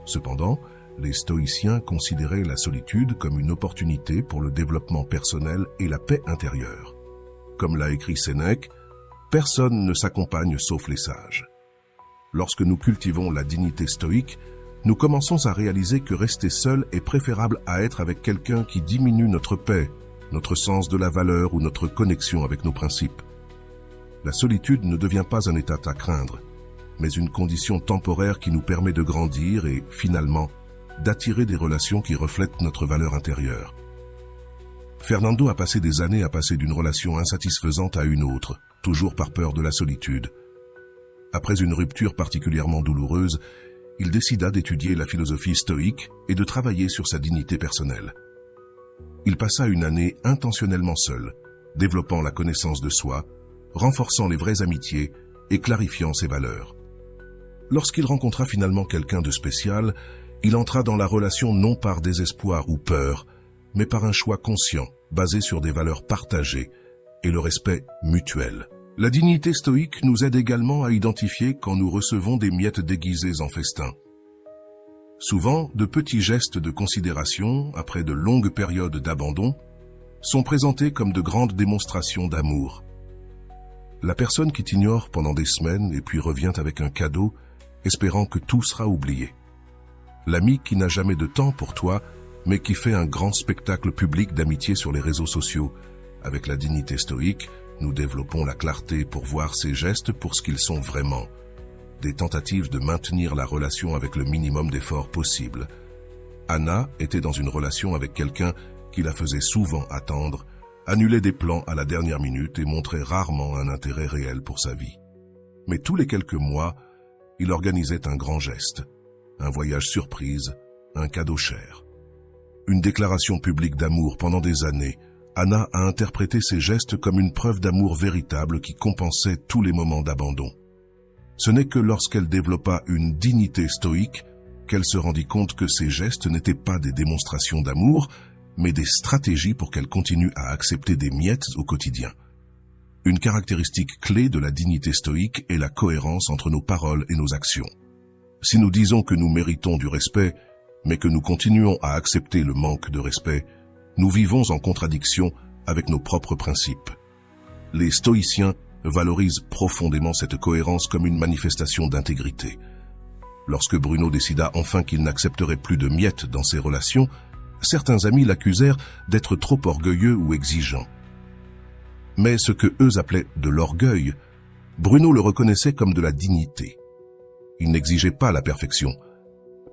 Cependant, les stoïciens considéraient la solitude comme une opportunité pour le développement personnel et la paix intérieure. Comme l'a écrit Sénèque, « Personne ne s'accompagne sauf les sages ». Lorsque nous cultivons la dignité stoïque, nous commençons à réaliser que rester seul est préférable à être avec quelqu'un qui diminue notre paix notre sens de la valeur ou notre connexion avec nos principes. La solitude ne devient pas un état à craindre, mais une condition temporaire qui nous permet de grandir et, finalement, d'attirer des relations qui reflètent notre valeur intérieure. Fernando a passé des années à passer d'une relation insatisfaisante à une autre, toujours par peur de la solitude. Après une rupture particulièrement douloureuse, il décida d'étudier la philosophie stoïque et de travailler sur sa dignité personnelle. Il passa une année intentionnellement seul, développant la connaissance de soi, renforçant les vraies amitiés et clarifiant ses valeurs. Lorsqu'il rencontra finalement quelqu'un de spécial, il entra dans la relation non par désespoir ou peur, mais par un choix conscient, basé sur des valeurs partagées et le respect mutuel. La dignité stoïque nous aide également à identifier quand nous recevons des miettes déguisées en festin. Souvent, de petits gestes de considération, après de longues périodes d'abandon, sont présentés comme de grandes démonstrations d'amour. La personne qui t'ignore pendant des semaines et puis revient avec un cadeau, espérant que tout sera oublié. L'ami qui n'a jamais de temps pour toi, mais qui fait un grand spectacle public d'amitié sur les réseaux sociaux. Avec la dignité stoïque, nous développons la clarté pour voir ces gestes pour ce qu'ils sont vraiment. Des tentatives de maintenir la relation avec le minimum d'efforts possible. Anna était dans une relation avec quelqu'un qui la faisait souvent attendre, annulait des plans à la dernière minute et montrait rarement un intérêt réel pour sa vie. Mais tous les quelques mois, il organisait un grand geste, un voyage surprise, un cadeau cher. Une déclaration publique d'amour pendant des années, Anna a interprété ces gestes comme une preuve d'amour véritable qui compensait tous les moments d'abandon. Ce n'est que lorsqu'elle développa une dignité stoïque qu'elle se rendit compte que ces gestes n'étaient pas des démonstrations d'amour, mais des stratégies pour qu'elle continue à accepter des miettes au quotidien. Une caractéristique clé de la dignité stoïque est la cohérence entre nos paroles et nos actions. Si nous disons que nous méritons du respect, mais que nous continuons à accepter le manque de respect, nous vivons en contradiction avec nos propres principes. Les stoïciens valorisent profondément cette cohérence comme une manifestation d'intégrité. Lorsque Bruno décida enfin qu'il n'accepterait plus de miettes dans ses relations, certains amis l'accusèrent d'être trop orgueilleux ou exigeant. Mais ce que eux appelaient de l'orgueil, Bruno le reconnaissait comme de la dignité. Il n'exigeait pas la perfection,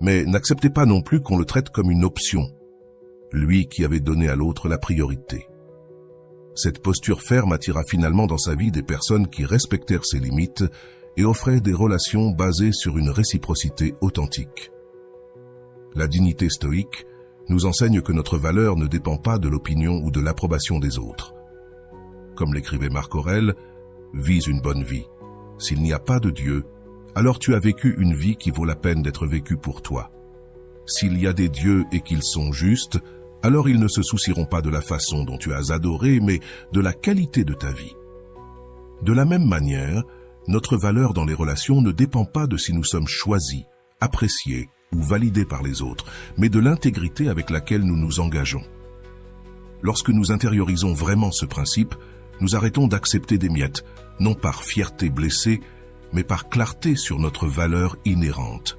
mais n'acceptait pas non plus qu'on le traite comme une option, lui qui avait donné à l'autre la priorité. Cette posture ferme attira finalement dans sa vie des personnes qui respectèrent ses limites et offraient des relations basées sur une réciprocité authentique. La dignité stoïque nous enseigne que notre valeur ne dépend pas de l'opinion ou de l'approbation des autres. Comme l'écrivait Marc Aurèle, « Vis une bonne vie. S'il n'y a pas de Dieu, alors tu as vécu une vie qui vaut la peine d'être vécue pour toi. S'il y a des dieux et qu'ils sont justes, alors ils ne se soucieront pas de la façon dont tu as adoré, mais de la qualité de ta vie. » De la même manière, notre valeur dans les relations ne dépend pas de si nous sommes choisis, appréciés ou validés par les autres, mais de l'intégrité avec laquelle nous nous engageons. Lorsque nous intériorisons vraiment ce principe, nous arrêtons d'accepter des miettes, non par fierté blessée, mais par clarté sur notre valeur inhérente.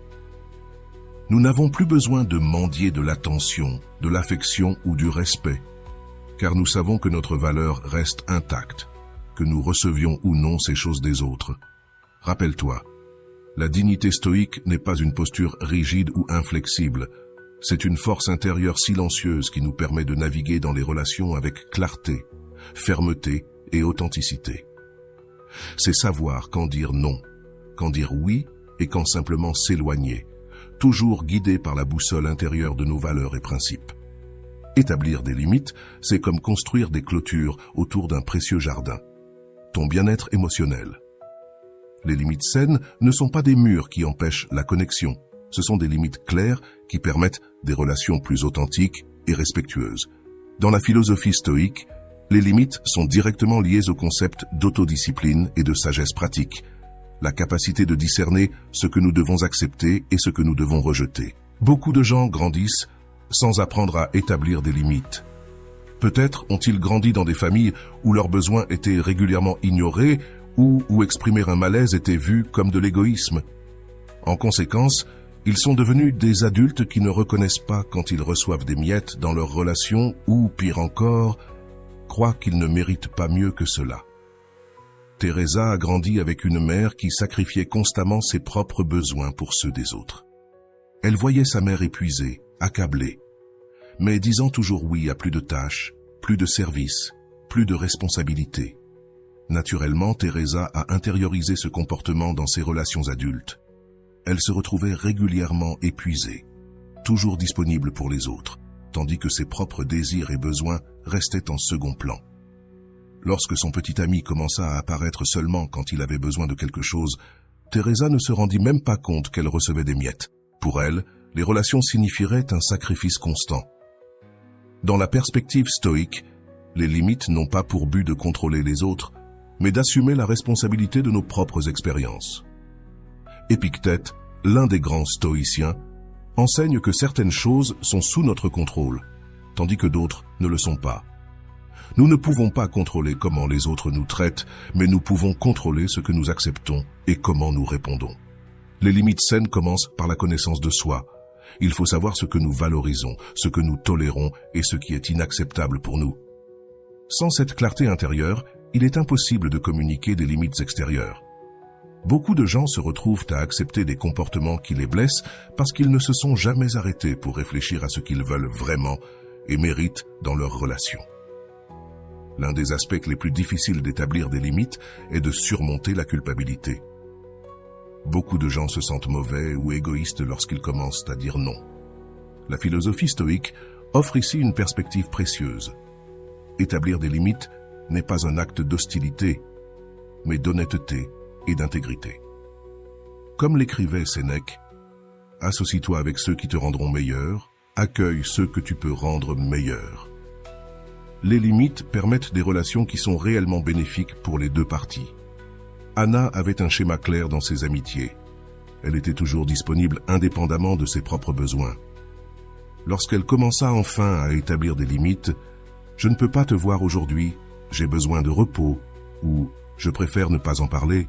Nous n'avons plus besoin de mendier de l'attention, de l'affection ou du respect, car nous savons que notre valeur reste intacte, que nous recevions ou non ces choses des autres. Rappelle-toi, la dignité stoïque n'est pas une posture rigide ou inflexible, c'est une force intérieure silencieuse qui nous permet de naviguer dans les relations avec clarté, fermeté et authenticité. C'est savoir quand dire non, quand dire oui et quand simplement s'éloigner, toujours guidé par la boussole intérieure de nos valeurs et principes. Établir des limites, c'est comme construire des clôtures autour d'un précieux jardin. Ton bien-être émotionnel. Les limites saines ne sont pas des murs qui empêchent la connexion, ce sont des limites claires qui permettent des relations plus authentiques et respectueuses. Dans la philosophie stoïque, les limites sont directement liées au concept d'autodiscipline et de sagesse pratique, la capacité de discerner ce que nous devons accepter et ce que nous devons rejeter. Beaucoup de gens grandissent sans apprendre à établir des limites. Peut-être ont-ils grandi dans des familles où leurs besoins étaient régulièrement ignorés ou où exprimer un malaise était vu comme de l'égoïsme. En conséquence, ils sont devenus des adultes qui ne reconnaissent pas quand ils reçoivent des miettes dans leurs relations ou, pire encore, croit qu'il ne mérite pas mieux que cela. Teresa a grandi avec une mère qui sacrifiait constamment ses propres besoins pour ceux des autres. Elle voyait sa mère épuisée, accablée, mais disant toujours oui à plus de tâches, plus de services, plus de responsabilités. Naturellement, Teresa a intériorisé ce comportement dans ses relations adultes. Elle se retrouvait régulièrement épuisée, toujours disponible pour les autres, tandis que ses propres désirs et besoins restaient en second plan. Lorsque son petit ami commença à apparaître seulement quand il avait besoin de quelque chose, Teresa ne se rendit même pas compte qu'elle recevait des miettes. Pour elle, les relations signifieraient un sacrifice constant. Dans la perspective stoïque, les limites n'ont pas pour but de contrôler les autres, mais d'assumer la responsabilité de nos propres expériences. Épictète, l'un des grands stoïciens, enseigne que certaines choses sont sous notre contrôle, tandis que d'autres ne le sont pas. Nous ne pouvons pas contrôler comment les autres nous traitent, mais nous pouvons contrôler ce que nous acceptons et comment nous répondons. Les limites saines commencent par la connaissance de soi. Il faut savoir ce que nous valorisons, ce que nous tolérons et ce qui est inacceptable pour nous. Sans cette clarté intérieure, il est impossible de communiquer des limites extérieures. Beaucoup de gens se retrouvent à accepter des comportements qui les blessent parce qu'ils ne se sont jamais arrêtés pour réfléchir à ce qu'ils veulent vraiment et méritent dans leurs relations. L'un des aspects les plus difficiles d'établir des limites est de surmonter la culpabilité. Beaucoup de gens se sentent mauvais ou égoïstes lorsqu'ils commencent à dire non. La philosophie stoïque offre ici une perspective précieuse. Établir des limites n'est pas un acte d'hostilité, mais d'honnêteté et d'intégrité. Comme l'écrivait Sénèque, « Associe-toi avec ceux qui te rendront meilleur, accueille ceux que tu peux rendre meilleurs. » Les limites permettent des relations qui sont réellement bénéfiques pour les deux parties. Anna avait un schéma clair dans ses amitiés. Elle était toujours disponible indépendamment de ses propres besoins. Lorsqu'elle commença enfin à établir des limites, « Je ne peux pas te voir aujourd'hui, j'ai besoin de repos » ou « Je préfère ne pas en parler »,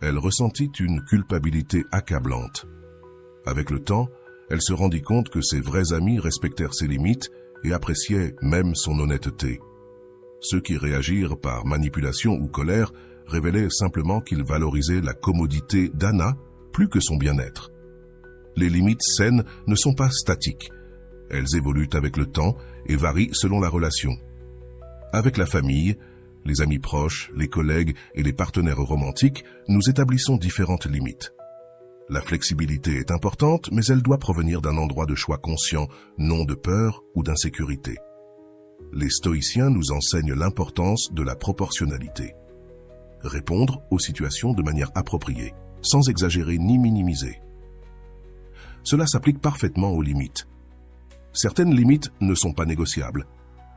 elle ressentit une culpabilité accablante. Avec le temps, elle se rendit compte que ses vrais amis respectèrent ses limites et appréciaient même son honnêteté. Ceux qui réagirent par manipulation ou colère révélaient simplement qu'ils valorisaient la commodité d'Anna plus que son bien-être. Les limites saines ne sont pas statiques. Elles évoluent avec le temps et varient selon la relation. Avec la famille, les amis proches, les collègues et les partenaires romantiques, nous établissons différentes limites. La flexibilité est importante, mais elle doit provenir d'un endroit de choix conscient, non de peur ou d'insécurité. Les stoïciens nous enseignent l'importance de la proportionnalité. Répondre aux situations de manière appropriée, sans exagérer ni minimiser. Cela s'applique parfaitement aux limites. Certaines limites ne sont pas négociables,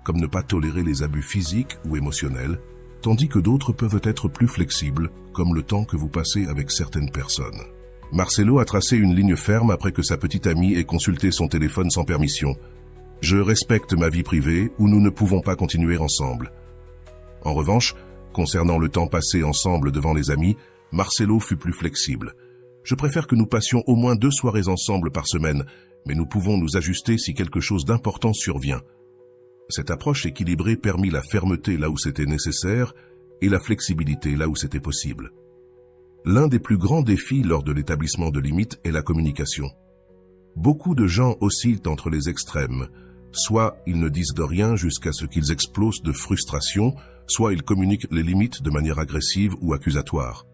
comme ne pas tolérer les abus physiques ou émotionnels, tandis que d'autres peuvent être plus flexibles, comme le temps que vous passez avec certaines personnes. Marcelo a tracé une ligne ferme après que sa petite amie ait consulté son téléphone sans permission. « Je respecte ma vie privée ou nous ne pouvons pas continuer ensemble. » En revanche, concernant le temps passé ensemble devant les amis, Marcelo fut plus flexible. « Je préfère que nous passions au moins 2 soirées ensemble par semaine, mais nous pouvons nous ajuster si quelque chose d'important survient. » Cette approche équilibrée permit la fermeté là où c'était nécessaire et la flexibilité là où c'était possible. L'un des plus grands défis lors de l'établissement de limites est la communication. Beaucoup de gens oscillent entre les extrêmes. Soit ils ne disent de rien jusqu'à ce qu'ils explosent de frustration, soit ils communiquent les limites de manière agressive ou accusatoire.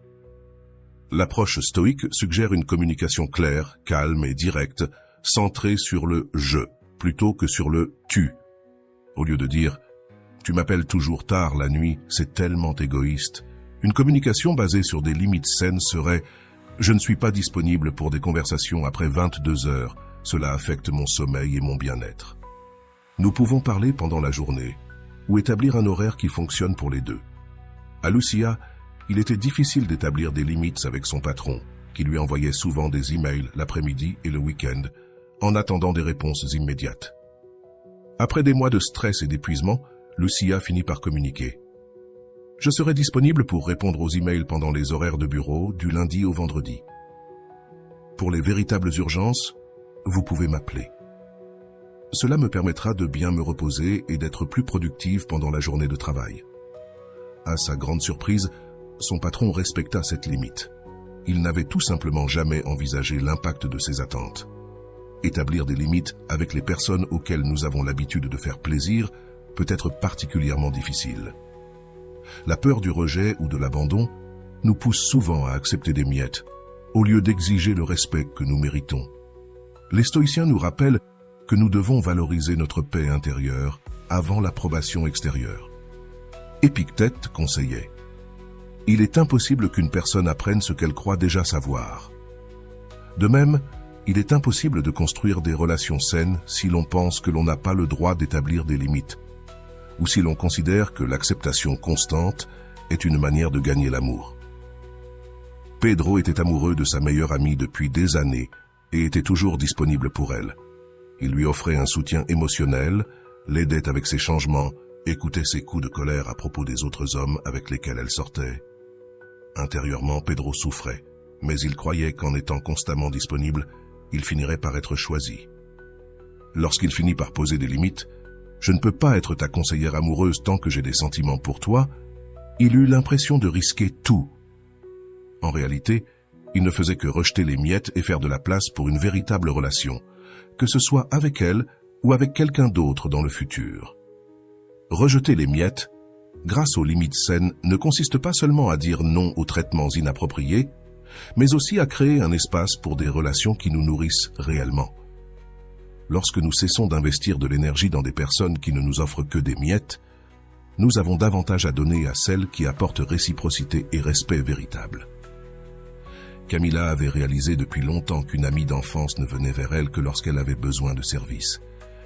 L'approche stoïque suggère une communication claire, calme et directe, centrée sur le « je » plutôt que sur le « tu ». Au lieu de dire « tu m'appelles toujours tard la nuit, c'est tellement égoïste », une communication basée sur des limites saines serait « je ne suis pas disponible pour des conversations après 22 heures, cela affecte mon sommeil et mon bien-être ». Nous pouvons parler pendant la journée ou établir un horaire qui fonctionne pour les deux. À Lucia, il était difficile d'établir des limites avec son patron, qui lui envoyait souvent des emails l'après-midi et le week-end, en attendant des réponses immédiates. Après des mois de stress et d'épuisement, Lucia finit par communiquer. « Je serai disponible pour répondre aux emails pendant les horaires de bureau, du lundi au vendredi. Pour les véritables urgences, vous pouvez m'appeler. » Cela me permettra de bien me reposer et d'être plus productive pendant la journée de travail. À sa grande surprise, son patron respecta cette limite. Il n'avait tout simplement jamais envisagé l'impact de ses attentes. Établir des limites avec les personnes auxquelles nous avons l'habitude de faire plaisir peut être particulièrement difficile. La peur du rejet ou de l'abandon nous pousse souvent à accepter des miettes, au lieu d'exiger le respect que nous méritons. Les stoïciens nous rappellent que nous devons valoriser notre paix intérieure avant l'approbation extérieure. Épictète conseillait: il est impossible qu'une personne apprenne ce qu'elle croit déjà savoir. De même, il est impossible de construire des relations saines si l'on pense que l'on n'a pas le droit d'établir des limites, ou si l'on considère que l'acceptation constante est une manière de gagner l'amour. Pedro était amoureux de sa meilleure amie depuis des années et était toujours disponible pour elle. Il lui offrait un soutien émotionnel, l'aidait avec ses changements, écoutait ses coups de colère à propos des autres hommes avec lesquels elle sortait. Intérieurement, Pedro souffrait, mais il croyait qu'en étant constamment disponible, il finirait par être choisi. Lorsqu'il finit par poser des limites, « Je ne peux pas être ta conseillère amoureuse tant que j'ai des sentiments pour toi », il eut l'impression de risquer tout. En réalité, il ne faisait que rejeter les miettes et faire de la place pour une véritable relation, que ce soit avec elle ou avec quelqu'un d'autre dans le futur. Rejeter les miettes, grâce aux limites saines, ne consiste pas seulement à dire non aux traitements inappropriés, mais aussi à créer un espace pour des relations qui nous nourrissent réellement. Lorsque nous cessons d'investir de l'énergie dans des personnes qui ne nous offrent que des miettes, nous avons davantage à donner à celles qui apportent réciprocité et respect véritable. Camilla avait réalisé depuis longtemps qu'une amie d'enfance ne venait vers elle que lorsqu'elle avait besoin de services.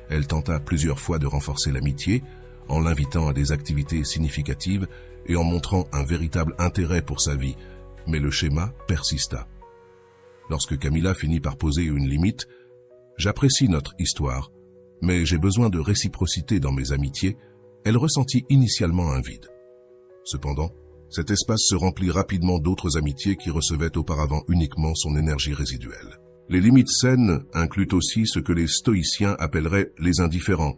Elle tenta plusieurs fois de renforcer l'amitié, en l'invitant à des activités significatives et en montrant un véritable intérêt pour sa vie, mais le schéma persista. Lorsque Camilla finit par poser une limite, « J'apprécie notre histoire, mais j'ai besoin de réciprocité dans mes amitiés », elle ressentit initialement un vide. Cependant, cet espace se remplit rapidement d'autres amitiés qui recevaient auparavant uniquement son énergie résiduelle. Les limites saines incluent aussi ce que les stoïciens appelleraient les indifférents,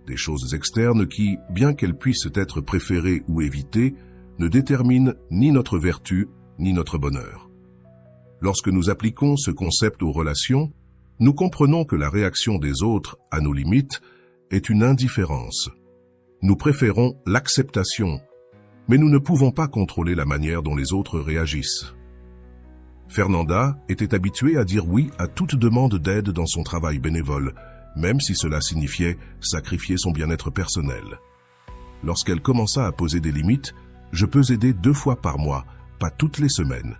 des choses externes qui, bien qu'elles puissent être préférées ou évitées, ne déterminent ni notre vertu ni notre bonheur. Lorsque nous appliquons ce concept aux relations, nous comprenons que la réaction des autres à nos limites est une indifférence. Nous préférons l'acceptation, mais nous ne pouvons pas contrôler la manière dont les autres réagissent. Fernanda était habituée à dire oui à toute demande d'aide dans son travail bénévole, même si cela signifiait sacrifier son bien-être personnel. Lorsqu'elle commença à poser des limites, « Je peux aider 2 fois par mois, pas toutes les semaines ».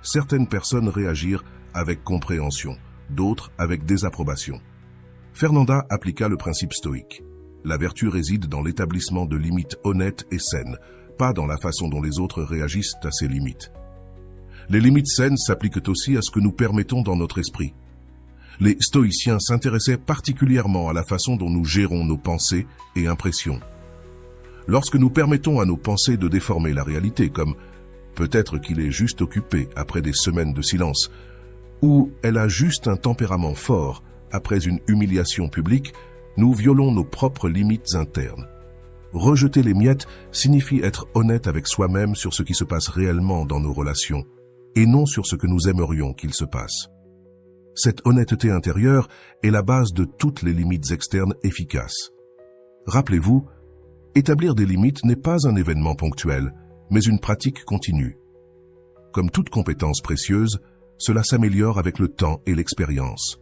Certaines personnes réagirent avec compréhension, d'autres avec désapprobation. Fernanda appliqua le principe stoïque. La vertu réside dans l'établissement de limites honnêtes et saines, pas dans la façon dont les autres réagissent à ces limites. Les limites saines s'appliquent aussi à ce que nous permettons dans notre esprit. Les stoïciens s'intéressaient particulièrement à la façon dont nous gérons nos pensées et impressions. Lorsque nous permettons à nos pensées de déformer la réalité, comme « peut-être qu'il est juste occupé après des semaines de silence » ou « elle a juste un tempérament fort après une humiliation publique », nous violons nos propres limites internes. Rejeter les miettes signifie être honnête avec soi-même sur ce qui se passe réellement dans nos relations, et non sur ce que nous aimerions qu'il se passe. Cette honnêteté intérieure est la base de toutes les limites externes efficaces. Rappelez-vous, établir des limites n'est pas un événement ponctuel, mais une pratique continue. Comme toute compétence précieuse, cela s'améliore avec le temps et l'expérience.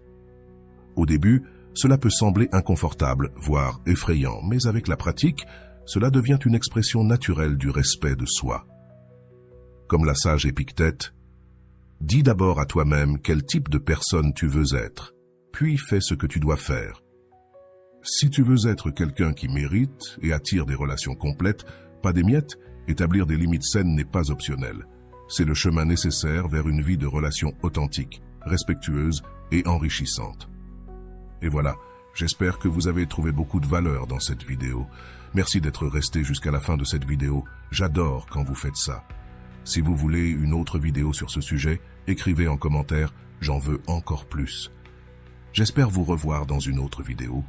Au début, cela peut sembler inconfortable, voire effrayant, mais avec la pratique, cela devient une expression naturelle du respect de soi. Comme la sage Épictète, « Dis d'abord à toi-même quel type de personne tu veux être, puis fais ce que tu dois faire. Si tu veux être quelqu'un qui mérite et attire des relations complètes, pas des miettes, établir des limites saines n'est pas optionnel. C'est le chemin nécessaire vers une vie de relations authentiques, respectueuses et enrichissantes. » Et voilà, j'espère que vous avez trouvé beaucoup de valeur dans cette vidéo. Merci d'être resté jusqu'à la fin de cette vidéo. J'adore quand vous faites ça. Si vous voulez une autre vidéo sur ce sujet, écrivez en commentaire, j'en veux encore plus. J'espère vous revoir dans une autre vidéo.